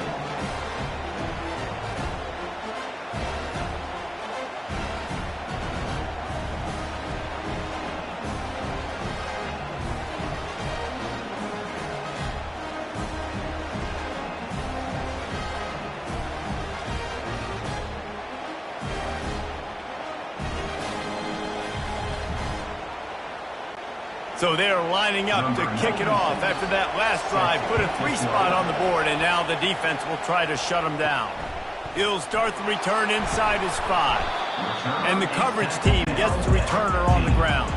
So they're lining up to kick it off after that last drive. Put a 3 spot on the board, and now the defense will try to shut them down. He'll start the return inside his 5. And the coverage team gets the returner on the ground.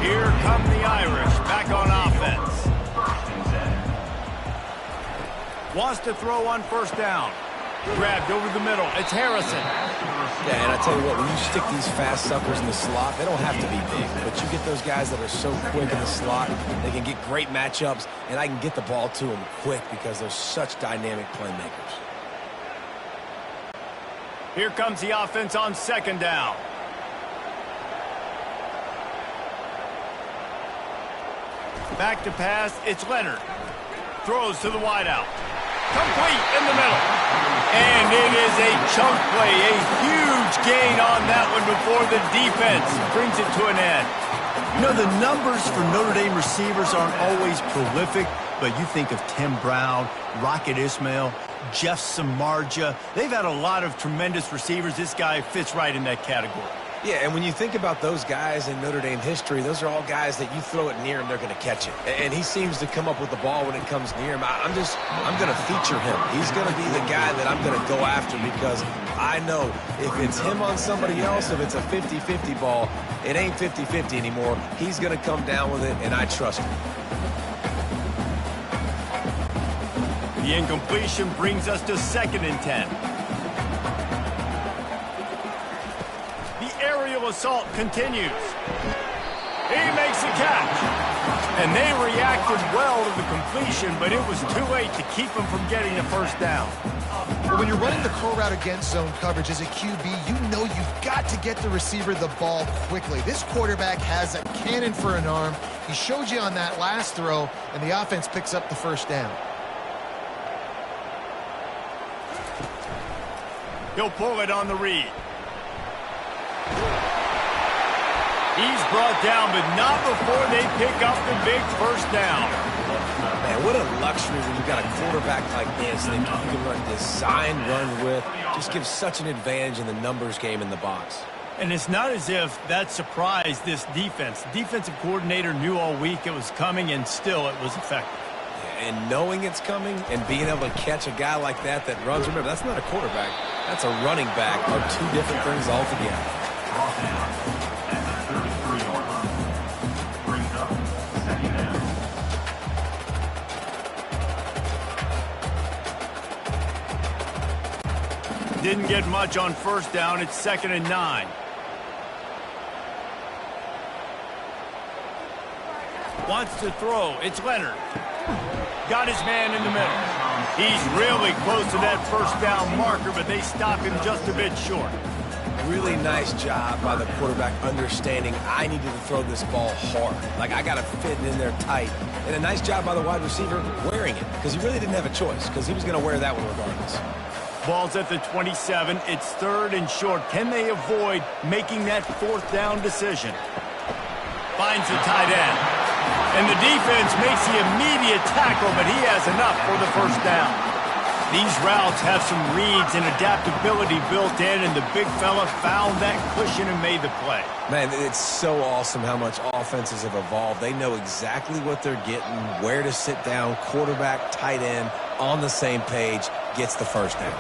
Here come the Irish back on offense. Wants to throw on 1st down. Grabbed over the middle. It's Harrison. Yeah, and I tell you what, when you stick these fast suckers in the slot, they don't have to be big, but you get those guys that are so quick in the slot, they can get great matchups, and I can get the ball to them quick because they're such dynamic playmakers. Here comes the offense on 2nd down. Back to pass, it's Leonard. throws to the wideout. Complete in the middle. And it is a chunk play, a huge gain on that one before the defense brings it to an end. You know, the numbers for Notre Dame receivers aren't always prolific, but you think of Tim Brown, Rocket Ismail, Jeff Samardzija. They've had a lot of tremendous receivers. This guy fits right in that category. Yeah, and when you think about those guys in Notre Dame history, those are all guys that you throw it near him, they're going to catch it. And he seems to come up with the ball when it comes near him. I'm going to feature him. He's going to be the guy that I'm going to go after because I know if it's him on somebody else, if it's a 50-50 ball, it ain't 50-50 anymore. He's going to come down with it, and I trust him. The incompletion brings us to 2nd and 10. Aerial assault continues. He makes the catch. And they reacted well to the completion, but it was too late to keep him from getting the first down. But when you're running the curl route against zone coverage as a QB, you know you've got to get the receiver the ball quickly. This quarterback has a cannon for an arm. He showed you on that last throw, and the offense picks up the first down. He'll pull it on the read. He's brought down, but not before they pick up the big first down. Man, what a luxury when you've got a quarterback like this that you can run design run with. Just gives such an advantage in the numbers game in the box. And it's not as if that surprised this defense. The defensive coordinator knew all week it was coming, and still it was effective. Yeah, and knowing it's coming and being able to catch a guy like that runs, remember, that's not a quarterback. That's a running back. Are two different things altogether. Didn't get much on first down. It's 2nd and 9. Wants to throw. It's Leonard. Got his man in the middle. He's really close to that first down marker, but they stop him just a bit short. Really nice job by the quarterback understanding I needed to throw this ball hard. Like, I got to fit it in there tight. And a nice job by the wide receiver wearing it because he really didn't have a choice because he was going to wear that one regardless. Ball's at the 27. It's 3rd and short. Can they avoid making that 4th down decision? Finds the tight end. And the defense makes the immediate tackle, but he has enough for the first down. These routes have some reads and adaptability built in, and the big fella found that cushion and made the play. Man, it's so awesome how much offenses have evolved. They know exactly what they're getting, where to sit down, quarterback, tight end, on the same page, gets the first down.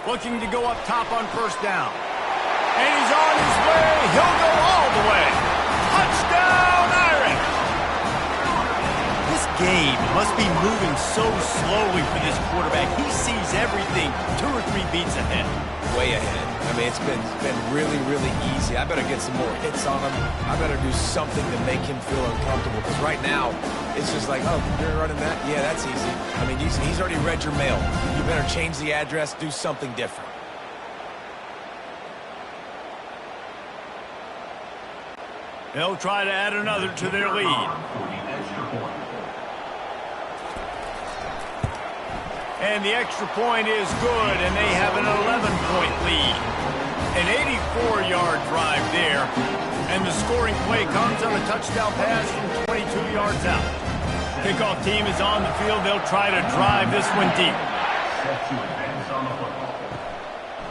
Looking to go up top on first down. And he's on his way. He'll go all the way. Touchdown, Irish! This game must be moving so slowly for this quarterback. He sees everything 2 or 3 beats ahead. Way ahead. I mean, it's been really, really easy. I better get some more hits on him. I better do something to make him feel uncomfortable. Because right now, it's just like, oh, you're running that? Yeah, that's easy. I mean, he's already read your mail. You better change the address, do something different. They'll try to add another to their lead. And the extra point is good, and they have an 11-point lead. An 84-yard drive there, and the scoring play comes on a touchdown pass from 22 yards out. Kickoff team is on the field. They'll try to drive this one deep.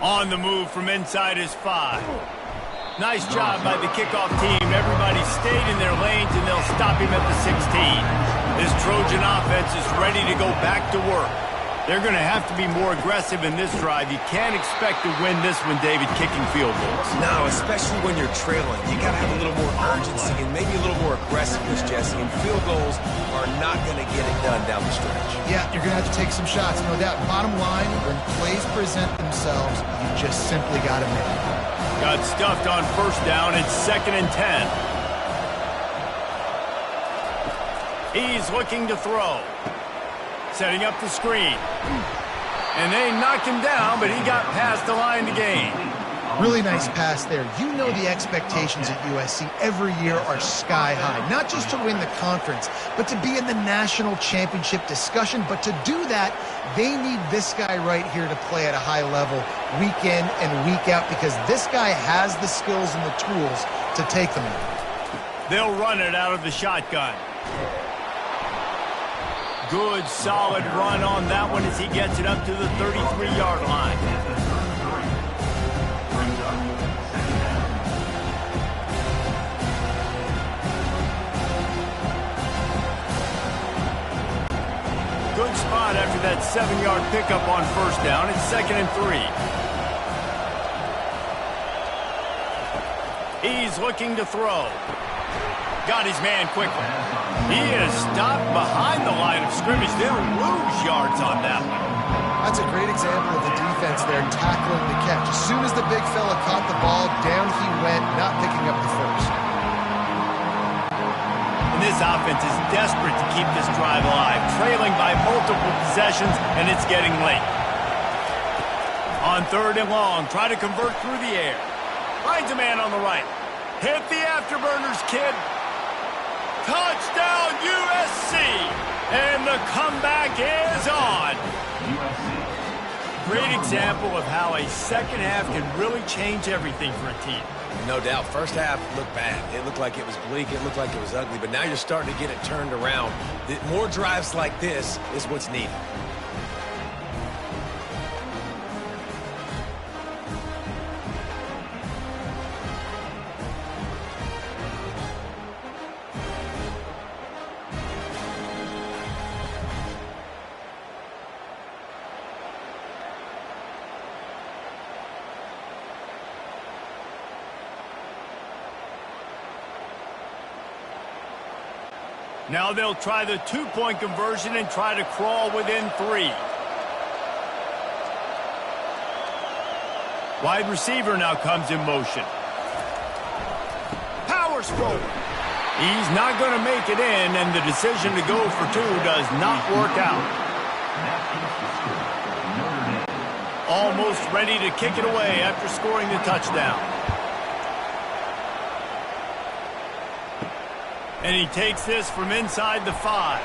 On the move from inside is 5. Nice job by the kickoff team. Everybody stayed in their lanes, and they'll stop him at the 16. This Trojan offense is ready to go back to work. They're going to have to be more aggressive in this drive. You can't expect to win this one, David, kicking field goals. No, especially when you're trailing. You got to have a little more urgency and maybe a little more aggressiveness, Jesse. And field goals are not going to get it done down the stretch. Yeah, you're going to have to take some shots, no doubt. Bottom line, when plays present themselves, you just simply got to make it. Got stuffed on first down. It's 2nd and 10. He's looking to throw. Setting up the screen. And they knocked him down, but he got past the line to gain. Really nice pass there. You know the expectations at USC every year are sky high. Not just to win the conference, but to be in the national championship discussion. But to do that, they need this guy right here to play at a high level week in and week out, because this guy has the skills and the tools to take them there. They'll run it out of the shotgun. Good, solid run on that one as he gets it up to the 33-yard line. Good spot after that 7-yard pickup on first down. It's 2nd and 3. He's looking to throw. Got his man quickly. He is stopped behind the line of scrimmage. They'll lose yards on that one. That's a great example of the defense there tackling the catch. As soon as the big fella caught the ball, down he went, not picking up the first. And this offense is desperate to keep this drive alive, trailing by multiple possessions, and it's getting late. On 3rd and long, try to convert through the air. Finds a man on the right. Hit the afterburners, kid. Touchdown, USC! And the comeback is on. Great example of how a second half can really change everything for a team. No doubt. First half looked bad. It looked like it was bleak. It looked like it was ugly. But now you're starting to get it turned around. More drives like this is what's needed. Now they'll try the 2-point conversion and try to crawl within 3. Wide receiver now comes in motion. Powers forward. He's not going to make it in, and the decision to go for 2 does not work out. Almost ready to kick it away after scoring the touchdown. And he takes this from inside the 5.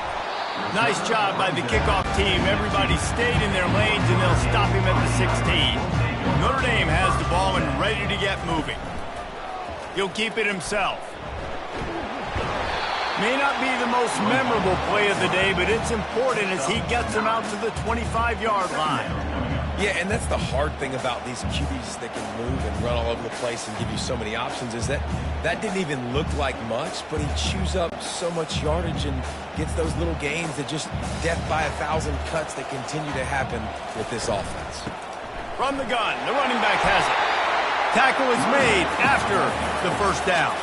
Nice job by the kickoff team. Everybody stayed in their lanes, and they'll stop him at the 16. Notre Dame has the ball and ready to get moving. He'll keep it himself. May not be the most memorable play of the day, but it's important as he gets them out to the 25-yard line. Yeah, and that's the hard thing about these QBs that can move and run all over the place and give you so many options, is that didn't even look like much, but he chews up so much yardage and gets those little gains that just death by 1,000 cuts that continue to happen with this offense. From the gun, the running back has it. Tackle is made after the first down.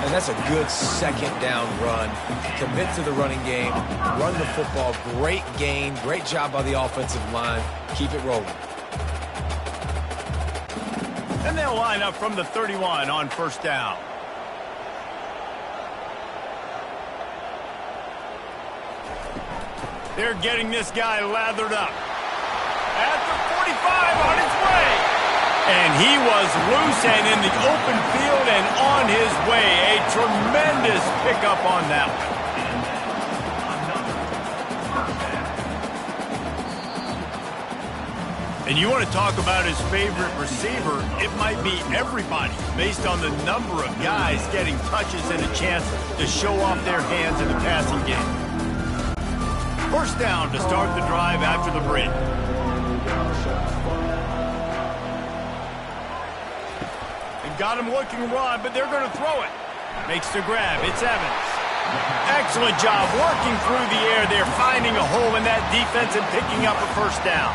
And that's a good second down run. Commit to the running game, run the football, great gain, great job by the offensive line. Keep it rolling. And they'll line up from the 31 on first down. They're getting this guy lathered up. At the 45 on his way. And he was loose and in the open field and on his way. A tremendous pickup on that one. And you want to talk about his favorite receiver, it might be everybody based on the number of guys getting touches and a chance to show off their hands in the passing game. First down to start the drive after the break. Got him looking run, but they're going to throw it. Makes the grab. It's Evans. Excellent job working through the air. They're finding a hole in that defense and picking up a first down.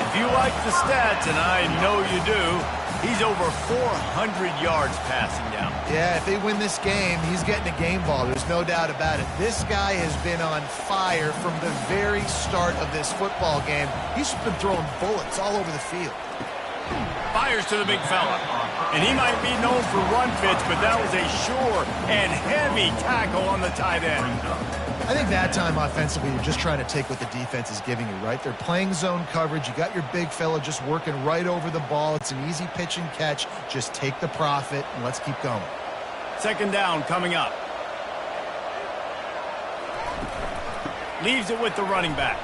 If you like the stats, and I know you do, he's over 400 yards passing down. Yeah, if they win this game, he's getting a game ball. There's no doubt about it. This guy has been on fire from the very start of this football game. He's been throwing bullets all over the field. Fires to the big fella. And he might be known for run fits, but that was a sure and heavy tackle on the tight end. I think that time offensively, you're just trying to take what the defense is giving you, right? They're playing zone coverage. You got your big fella just working right over the ball. It's an easy pitch and catch. Just take the profit, and let's keep going. Second down coming up. Leaves it with the running back.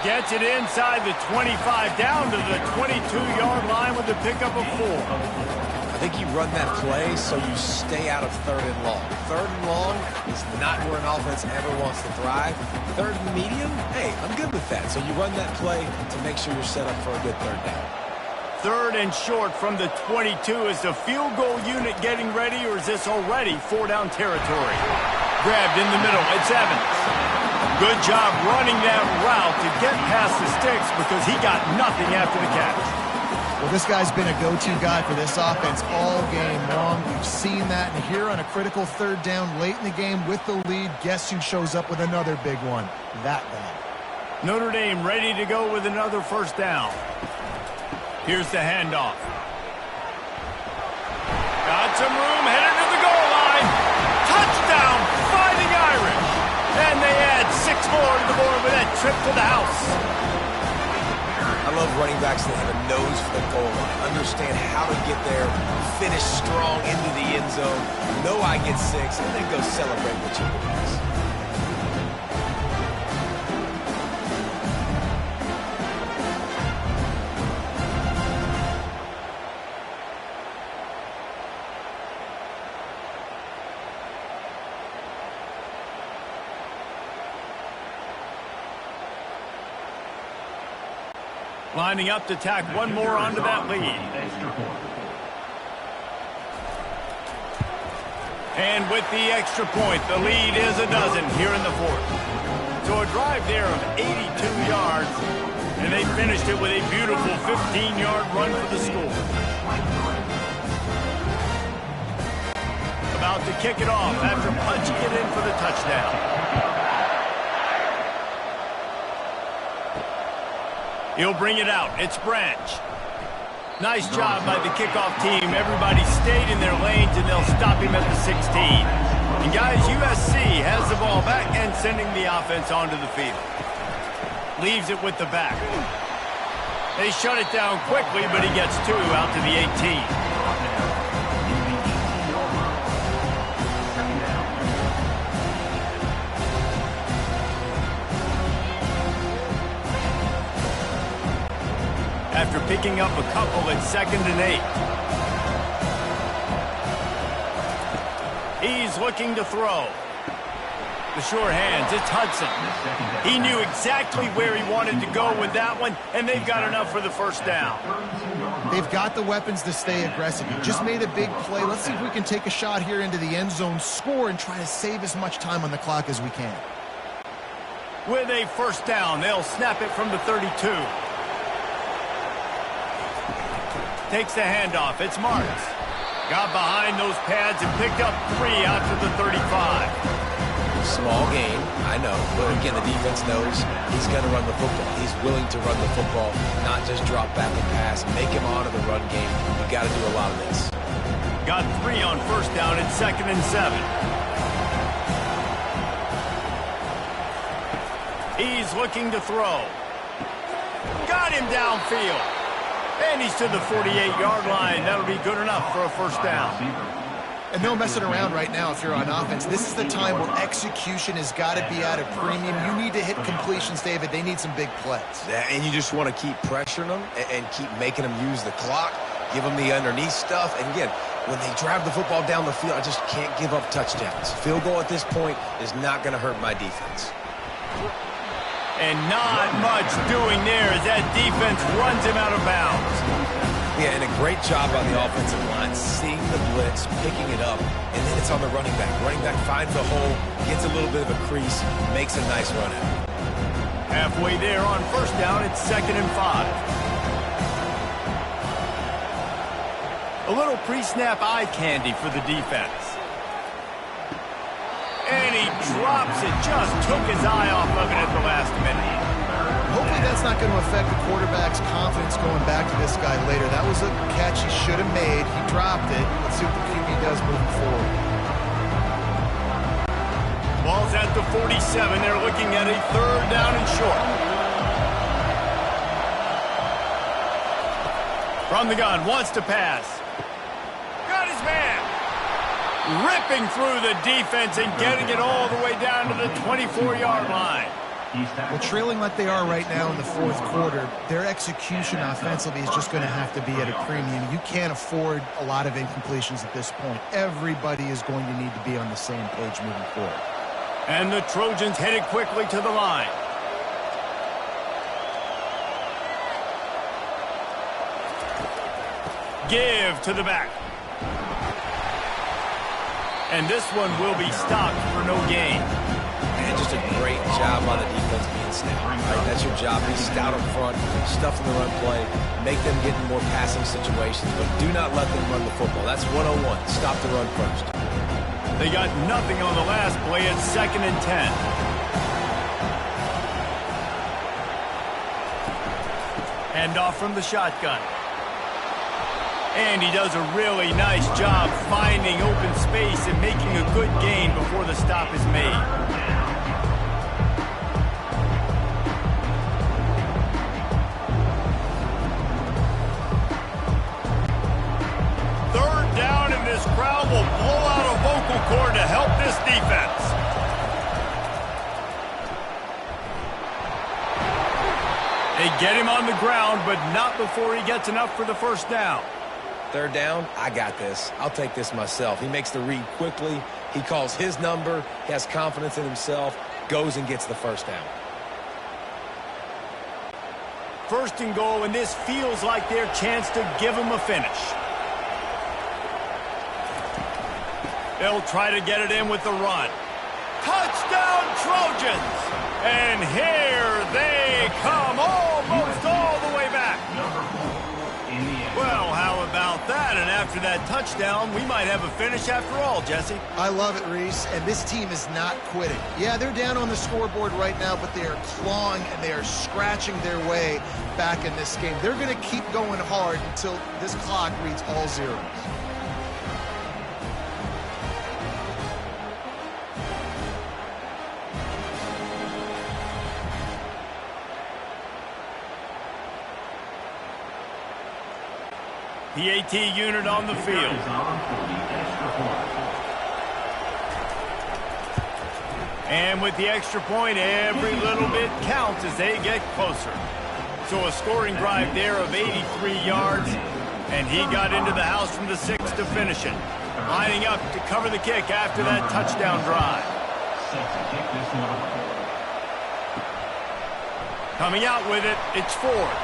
Gets it inside the 25, down to the 22-yard line with the pickup of 4. I think you run that play so you stay out of third and long. Third and long is not where an offense ever wants to thrive. Third and medium, hey, I'm good with that. So you run that play to make sure you're set up for a good third down. Third and short from the 22. Is the field goal unit getting ready, or is this already 4-down territory? Grabbed in the middle. It's Evans. Good job running that route to get past the sticks because he got nothing after the catch. Well, this guy's been a go-to guy for this offense all game long. We've seen that, and here on a critical third down late in the game with the lead, guess who shows up with another big one? That guy. Notre Dame ready to go with another first down. Here's the handoff. Got some room, headed to the goal line. Touchdown, Fighting Irish. And they add 6 more to the board with that trip to the house. I love running backs that have a nose for the goal line, understand how to get there, finish strong into the end zone, know I get 6, and then go celebrate with your boys. Lining up to tack one more onto that lead. And with the extra point, the lead is a dozen here in the fourth. So a drive there of 82 yards, and they finished it with a beautiful 15-yard run for the score. About to kick it off after punching it in for the touchdown. He'll bring it out. It's Branch. Nice job by the kickoff team. Everybody stayed in their lanes, and they'll stop him at the 16. And guys, USC has the ball back and sending the offense onto the field. Leaves it with the back. They shut it down quickly, but he gets 2 out to the 18. After picking up a couple at 2nd and 8. He's looking to throw. The short hands, it's Hudson. He knew exactly where he wanted to go with that one, and they've got enough for the first down. They've got the weapons to stay aggressive. He just made a big play. Let's see if we can take a shot here into the end zone, score, and try to save as much time on the clock as we can. With a first down, they'll snap it from the 32. Takes the handoff. It's Marks. Got behind those pads and picked up 3 out to the 35. Small gain, I know. But again, the defense knows he's going to run the football. He's willing to run the football, not just drop back and pass. Make him honor the run game. You got to do a lot of this. Got 3 on first down at 2nd and 7. He's looking to throw. Got him downfield. And he's to the 48-yard line. That'll be good enough for a first down. And no messing around right now if you're on offense. This is the time where execution has got to be at a premium. You need to hit completions, David. They need some big plays. Yeah, and you just want to keep pressuring them and keep making them use the clock, give them the underneath stuff. And again, when they drive the football down the field, I just can't give up touchdowns. Field goal at this point is not going to hurt my defense. And not much doing there as that defense runs him out of bounds. Yeah, and a great job on the offensive line, seeing the blitz, picking it up, and then it's on the running back. Running back finds the hole, gets a little bit of a crease, makes a nice run out. Halfway there on first down, it's 2nd and 5. A little pre-snap eye candy for the defense. And he drops it, just took his eye off of it at the last minute. Hopefully that's not going to affect the quarterback's confidence going back to this guy later. That was a catch he should have made. He dropped it. Let's see what the QB does moving forward. Ball is at the 47. They're looking at a 3rd down and short. From the gun, wants to pass. Got his man. Ripping through the defense and getting it all the way down to the 24-yard line. Well, trailing like they are right now in the 4th quarter, their execution offensively is just going to have to be at a premium. You can't afford a lot of incompletions at this point. Everybody is going to need to be on the same page moving forward. And the Trojans headed quickly to the line. Give to the back. And this one will be stopped for no gain. And just a great job by the defense being stout. Right? That's your job. Be stout up front, stuff in the run play, make them get in more passing situations, but do not let them run the football. That's 101. Stop the run first. They got nothing on the last play. It's 2nd and 10. Hand off from the shotgun. And he does a really nice job finding open space and making a good gain before the stop is made. Third down, and this crowd will blow out a vocal cord to help this defense. They get him on the ground, but not before he gets enough for the 1st down. 3rd down, I got this. I'll take this myself. He makes the read quickly. He calls his number. He has confidence in himself. Goes and gets the 1st down. 1st and goal, and this feels like their chance to give him a finish. They'll try to get it in with the run. Touchdown, Trojans! And here they come, almost all the way back. Well, how about that? And after that touchdown, we might have a finish after all, Jesse. I love it, Reese, and this team is not quitting. Yeah, they're down on the scoreboard right now, but they are clawing and they are scratching their way back in this game. They're going to keep going hard until this clock reads all zeros. The AT unit on the field. And with the extra point, every little bit counts as they get closer. So a scoring drive there of 83 yards, and he got into the house from the 6 to finish it. Lining up to cover the kick after that touchdown drive. Coming out with it, it's Ford.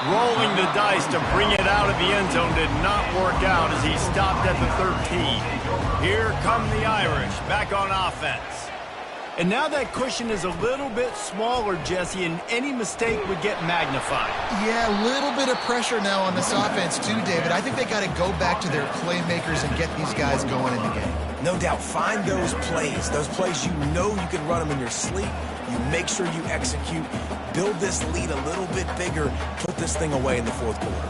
Rolling the dice to bring it out of the end zone did not work out as he stopped at the 13. Here come the Irish back on offense. And now that cushion is a little bit smaller, Jesse, and any mistake would get magnified. Yeah, a little bit of pressure now on this offense too, David. I think they got to go back to their playmakers and get these guys going in the game. No doubt, find those plays you know you can run them in your sleep. You make sure you execute, build this lead a little bit bigger, put this thing away in the 4th quarter.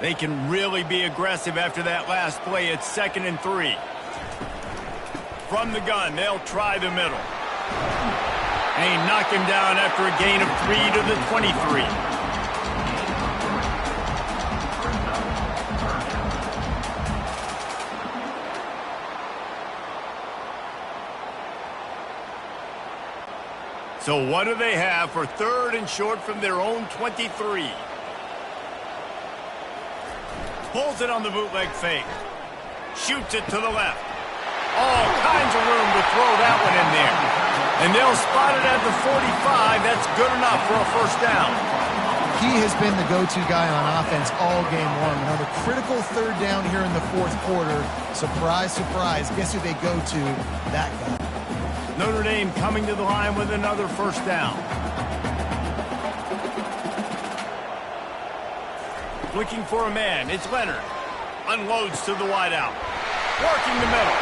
They can really be aggressive after that last play. It's 2nd and 3. From the gun, they'll try the middle. And he knocked him down after a gain of 3 to the 23. So what do they have for 3rd and short from their own 23? Pulls it on the bootleg fake. Shoots it to the left. All kinds of room to throw that one in there. And they'll spot it at the 45. That's good enough for a 1st down. He has been the go-to guy on offense all game long. Another critical 3rd down here in the 4th quarter. Surprise, surprise. Guess who they go to? That guy. Notre Dame coming to the line with another 1st down. Looking for a man. It's Leonard. Unloads to the wideout. Working the middle.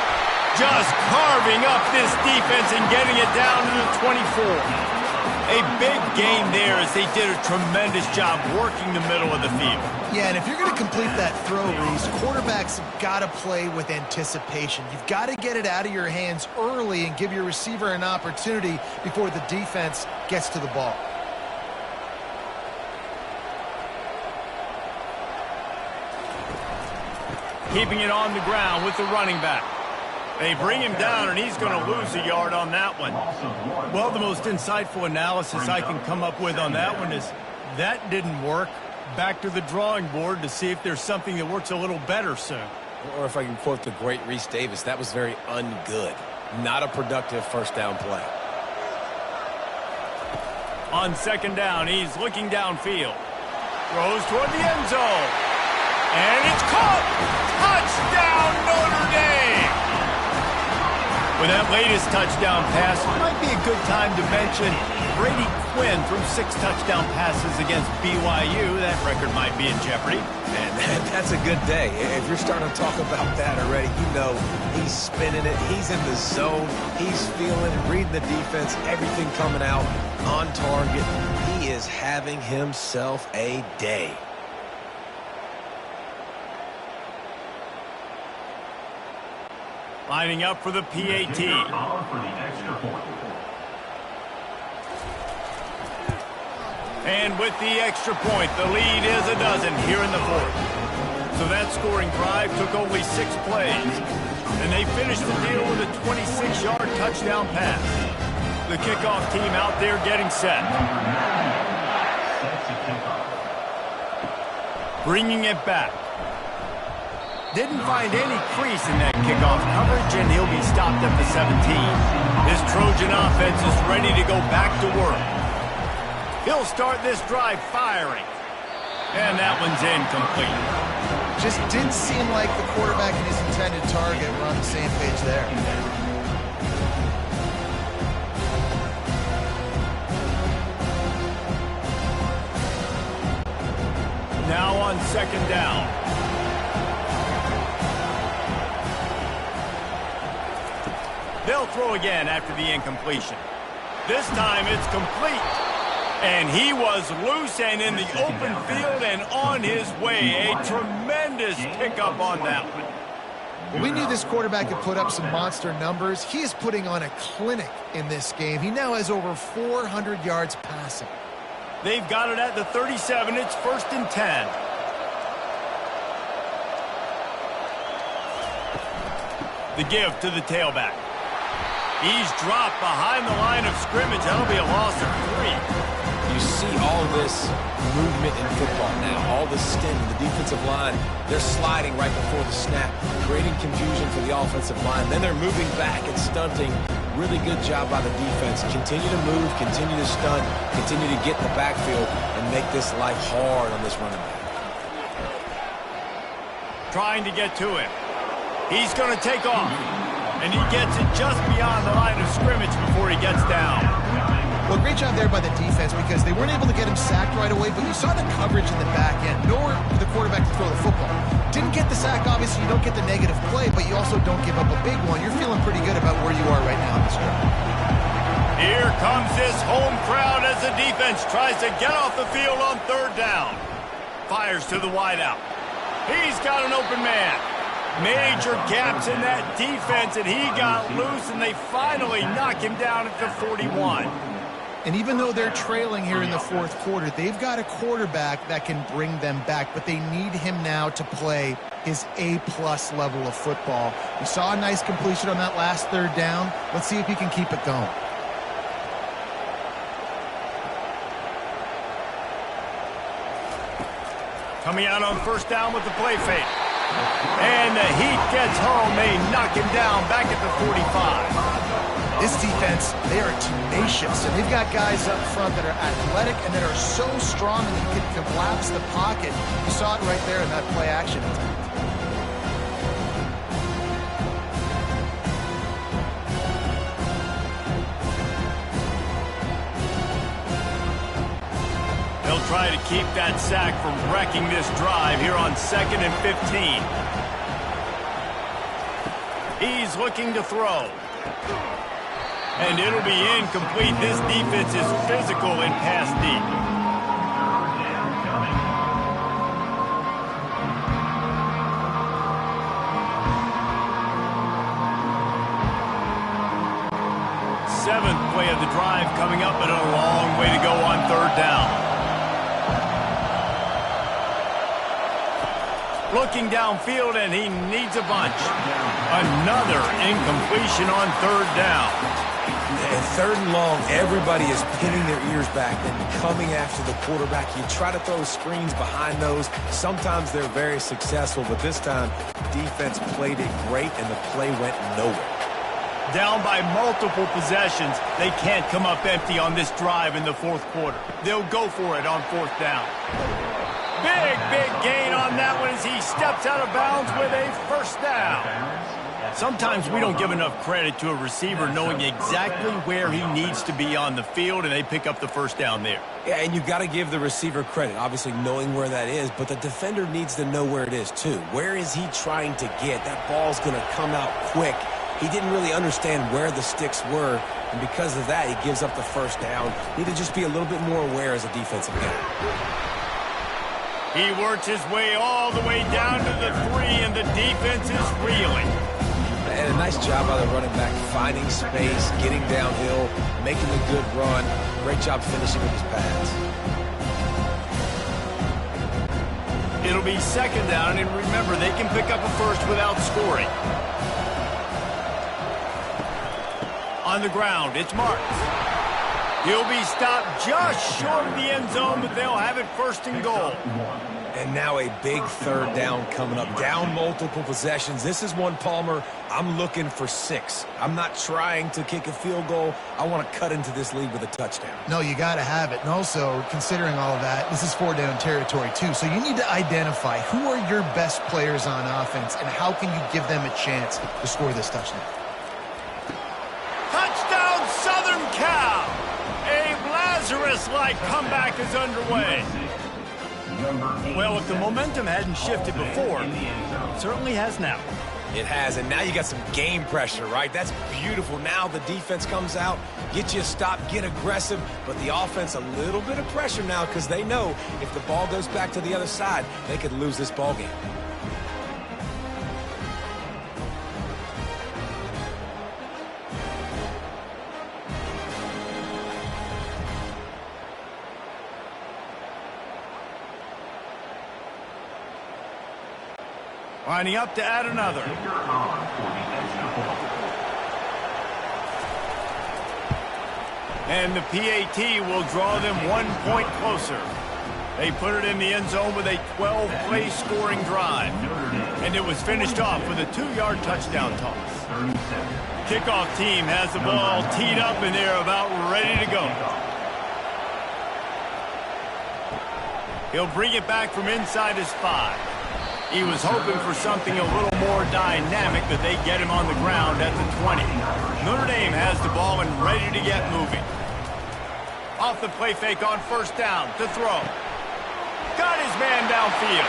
Just carving up this defense and getting it down to the 24. A big gain there as they did a tremendous job working the middle of the field. Yeah, and if you're going to complete that throw, Reese, quarterbacks have got to play with anticipation. You've got to get it out of your hands early and give your receiver an opportunity before the defense gets to the ball. Keeping it on the ground with the running back. They bring him down, and he's going to lose a yard on that one. Well, the most insightful analysis I can come up with on that one is that didn't work. Back to the drawing board to see if there's something that works a little better soon. Or if I can quote the great Reese Davis, that was very ungood. Not a productive first down play. On second down, he's looking downfield. Throws toward the end zone. And it's caught! Touchdown, Notre Dame! With that latest touchdown pass, Might be a good time to mention Brady Quinn from 6 touchdown passes against BYU. That record might be in jeopardy. Man, that's a good day. If you're starting to talk about that already, you know he's spinning it. He's in the zone. He's feeling it, reading the defense, everything coming out on target. He is having himself a day. lining up for the PAT. And with the extra point, the lead is a dozen here in the fourth. So that scoring drive took only 6 plays. And they finished the deal with a 26-yard touchdown pass. The kickoff team out there getting set. Bringing it back. Didn't find any crease in that kickoff coverage, and he'll be stopped at the 17. This Trojan offense is ready to go back to work. He'll start this drive firing. And that one's incomplete. Just didn't seem like the quarterback and his intended target were on the same page there. Now on second down. They'll throw again after the incompletion. This time it's complete. And he was loose and in the open field and on his way. A tremendous pickup on that one. Well, we knew this quarterback could put up some monster numbers. He is putting on a clinic in this game. He now has over 400 yards passing. They've got it at the 37. It's 1st and 10. The give to the tailback. He's dropped behind the line of scrimmage. That'll be a loss of 3. You see all this movement in football now, all the stemming, the defensive line, they're sliding right before the snap, creating confusion for the offensive line. Then they're moving back and stunting. Really good job by the defense. Continue to move, continue to stunt, continue to get in the backfield and make this life hard on this running back. Trying to get to him. He's going to take off. And he gets it just beyond the line of scrimmage before he gets down. Well, great job there by the defense because they weren't able to get him sacked right away, but you saw the coverage in the back end, nor the quarterback to throw the football. Didn't get the sack, obviously, you don't get the negative play, but you also don't give up a big one. You're feeling pretty good about where you are right now in this drive. Here comes this home crowd as the defense tries to get off the field on 3rd down. Fires to the wideout. He's got an open man. Major gaps in that defense, and he got loose, and they finally knock him down at the 41. And even though they're trailing here in the 4th quarter, they've got a quarterback that can bring them back, but they need him now to play his A-plus level of football. We saw a nice completion on that last 3rd down. Let's see if he can keep it going. Coming out on 1st down with the play fake. And the heat gets home. They knock him down back at the 45. This defense, they are tenacious, and they've got guys up front that are athletic and that are so strong that you can collapse the pocket. You saw it right there in that play action. They'll try to keep that sack from wrecking this drive here on 2nd and 15. He's looking to throw. And it'll be incomplete. This defense is physical and pass deep. Seventh play of the drive coming up, and a long way to go on third down. Looking downfield, and he needs a bunch. Another incompletion on third down. And third and long, everybody is pinning their ears back and coming after the quarterback. You try to throw screens behind those. Sometimes they're very successful, but this time, defense played it great, and the play went nowhere. Down by multiple possessions, they can't come up empty on this drive in the fourth quarter. They'll go for it on fourth down. Big gain on that one as he steps out of bounds with a first down. Sometimes we don't give enough credit to a receiver knowing exactly where he needs to be on the field, and they pick up the first down there. Yeah, and you got to give the receiver credit, obviously knowing where that is, but the defender needs to know where it is too. Where is he trying to get? That ball's going to come out quick. He didn't really understand where the sticks were, and because of that, he gives up the first down. Need to just be a little bit more aware as a defensive guy. He works his way all the way down to the 3, and the defense is reeling. And a nice job by the running back, finding space, getting downhill, making a good run. Great job finishing with his pads. It'll be second down, and remember, they can pick up a first without scoring. On the ground, it's Marks. He'll be stopped just short of the end zone, but they'll have it first and goal. And now a big third down coming up. Down multiple possessions. This is one, Palmer, I'm looking for 6. I'm not trying to kick a field goal. I want to cut into this lead with a touchdown. No, you got to have it. And also, considering all of that, this is 4-down territory too. So you need to identify who are your best players on offense and how can you give them a chance to score this touchdown. Touchdown, Southern Cal! A Lazarus-like comeback is underway. Well, if the momentum hadn't shifted before, it certainly has now. It has, and now you got some game pressure, right? That's beautiful. Now the defense comes out, get you a stop, get aggressive, but the offense a little bit of pressure now because they know if the ball goes back to the other side, they could lose this ball game. Lining up to add another. And the PAT will draw them 1 point closer. They put it in the end zone with a 12-play scoring drive. And it was finished off with a 2-yard touchdown toss. Kickoff team has the ball teed up, and they're about ready to go. He'll bring it back from inside his 5. He was hoping for something a little more dynamic, but they get him on the ground at the 20. Notre Dame has the ball and ready to get moving. Off the play fake on first down to throw. Got his man downfield.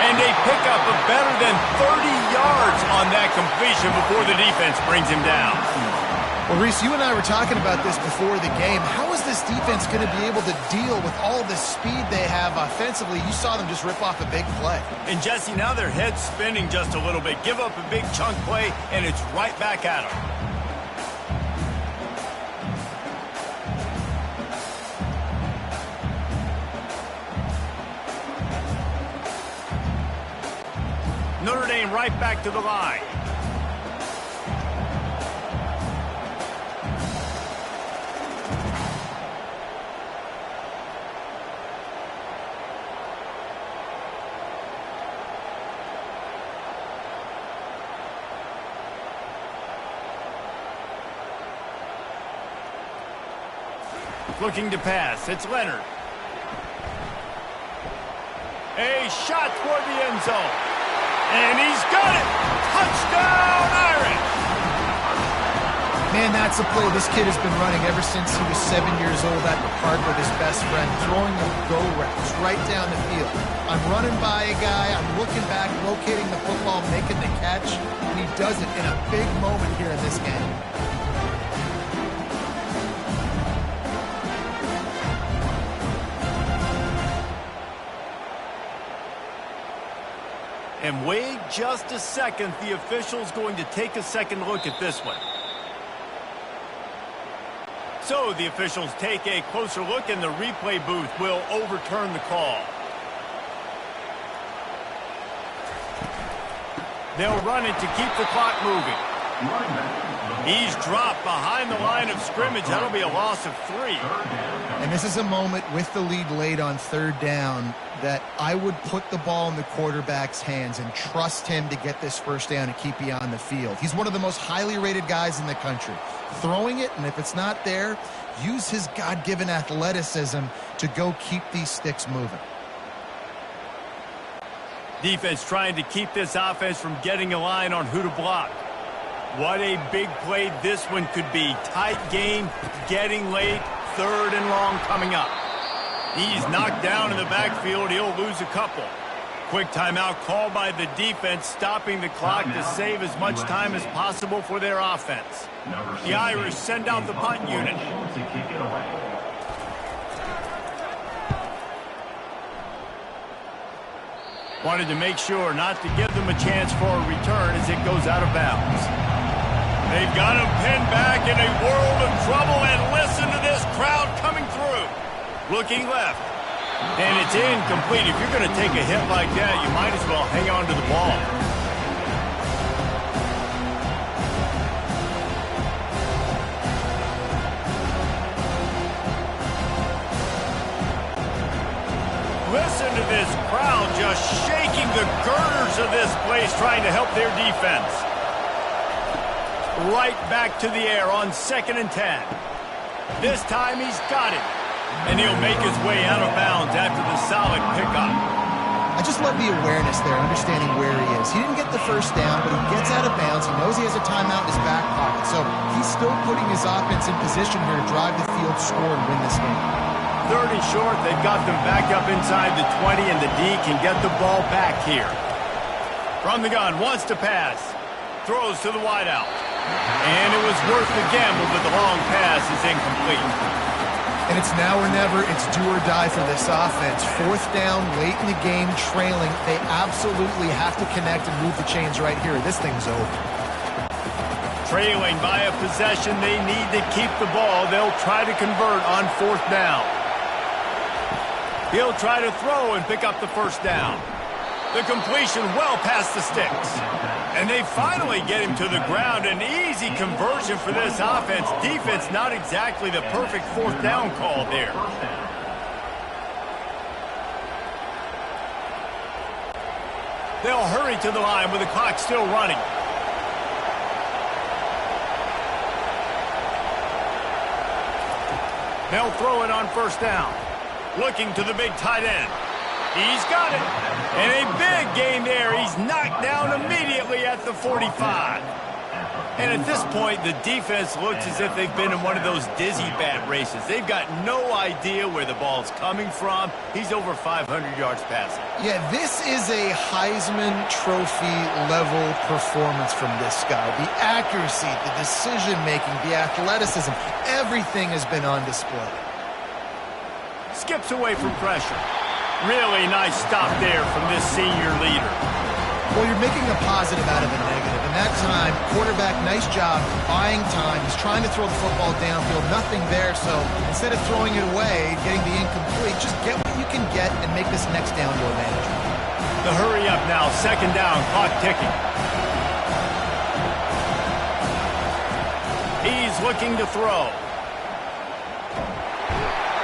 And they pick up a better than 30 yards on that completion before the defense brings him down. Well, Reese, you and I were talking about this before the game. How is this defense going to be able to deal with all the speed they have offensively? You saw them just rip off a big play. And, Jesse, now their head's spinning just a little bit. Give up a big chunk play, and it's right back at them. Notre Dame right back to the line. Looking to pass. It's Leonard. A shot toward the end zone. And he's got it. Touchdown, Irish. Man, that's a play this kid has been running ever since he was 7 years old at the park with his best friend, throwing the go routes right down the field. I'm running by a guy, I'm looking back, locating the football, making the catch, and he does it in a big moment here in this game. And wait just a second. The official's going to take a second look at this one. So the officials take a closer look, and the replay booth will overturn the call. They'll run it to keep the clock moving. He's dropped behind the line of scrimmage. That'll be a loss of 3. And this is a moment with the lead late on third down that I would put the ball in the quarterback's hands and trust him to get this first down and keep you on the field. He's one of the most highly rated guys in the country. Throwing it, and if it's not there, use his God-given athleticism to go keep these sticks moving. Defense trying to keep this offense from getting a line on who to block. What a big play this one could be. Tight game, getting late, third and long coming up. He's knocked down in the backfield. He'll lose a couple. Quick timeout called by the defense, stopping the clock to save as much time as possible for their offense. The Irish send out the punt unit. Wanted to make sure not to give them a chance for a return as it goes out of bounds. They've got him pinned back in a world of trouble, and listen to this crowd coming through. Looking left, and it's incomplete. If you're going to take a hit like that, you might as well hang on to the ball. Listen to this crowd just shaking the girders of this place, trying to help their defense. Right back to the air on 2nd and 10. This time he's got it. And he'll make his way out of bounds after the solid pickup. I just love the awareness there, understanding where he is. He didn't get the first down, but he gets out of bounds. He knows he has a timeout in his back pocket. So he's still putting his offense in position here to drive the field, score, and win this game. 30 short, they've got them back up inside the 20, and the D can get the ball back here. From the gun, wants to pass. Throws to the wideout. And it was worth the gamble, but the long pass is incomplete. And it's now or never. It's do or die for this offense. 4th down, late in the game, trailing. They absolutely have to connect and move the chains right here. This thing's over. Trailing by a possession, they need to keep the ball. They'll try to convert on 4th down. He'll try to throw and pick up the first down. The completion well past the sticks. And they finally get him to the ground. An easy conversion for this offense. Defense not exactly the perfect 4th down call there. They'll hurry to the line with the clock still running. They'll throw it on 1st down. Looking to the big tight end. He's got it. And a big gain there. He's knocked down immediately at the 45. And at this point, the defense looks as if they've been in one of those dizzy bat races. They've got no idea where the ball's coming from. He's over 500 yards passing. Yeah, this is a Heisman Trophy level performance from this guy. The accuracy, the decision-making, the athleticism, everything has been on display. Skips away from pressure. Really nice stop there from this senior leader. Well, you're making a positive out of a negative. And that time, quarterback, nice job, buying time. He's trying to throw the football downfield, nothing there. So instead of throwing it away, getting the incomplete, just get what you can get and make this next down more manageable. The hurry up now, 2nd down, clock ticking. He's looking to throw.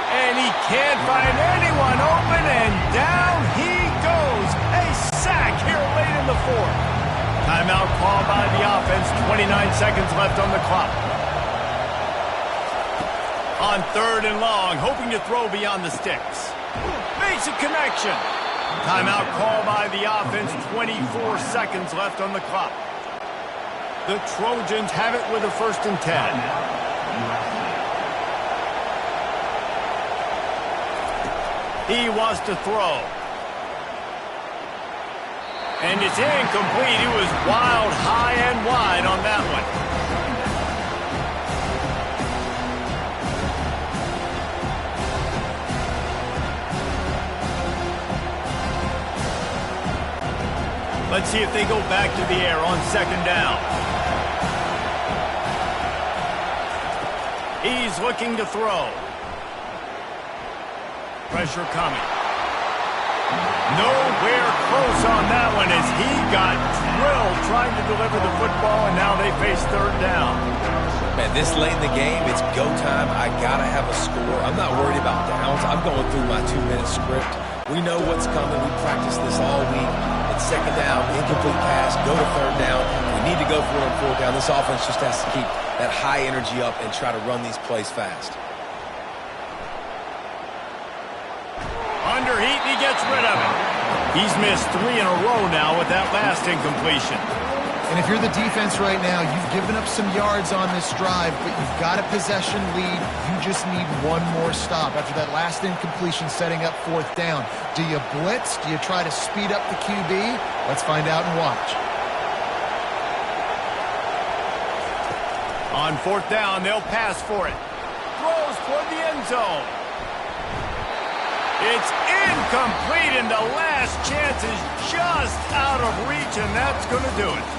And he can't find anyone open, and down he goes. A sack here late in the 4th. Timeout called by the offense. 29 seconds left on the clock. On 3rd and long, hoping to throw beyond the sticks. Makes a connection. Timeout called by the offense. 24 seconds left on the clock. The Trojans have it with a 1st and 10. He wants to throw. And it's incomplete. He was wild, high and wide on that one. Let's see if they go back to the air on second down. He's looking to throw. Pressure coming. Nowhere close on that one as he got drilled trying to deliver the football, and now they face third down. Man, this late in the game, it's go time. I got to have a score. I'm not worried about downs. I'm going through my 2-minute script. We know what's coming. We practiced this all week. It's second down, incomplete pass, go to third down. We need to go for it on fourth down. This offense just has to keep that high energy up and try to run these plays fast. Under heat, and he gets rid of it. He's missed 3 in a row now with that last incompletion. And if you're the defense right now, you've given up some yards on this drive, but you've got a possession lead. You just need one more stop after that last incompletion setting up fourth down. Do you blitz? Do you try to speed up the QB? Let's find out and watch. On fourth down, they'll pass for it. Throws toward the end zone. It's incomplete, and the last chance is just out of reach, and that's going to do it.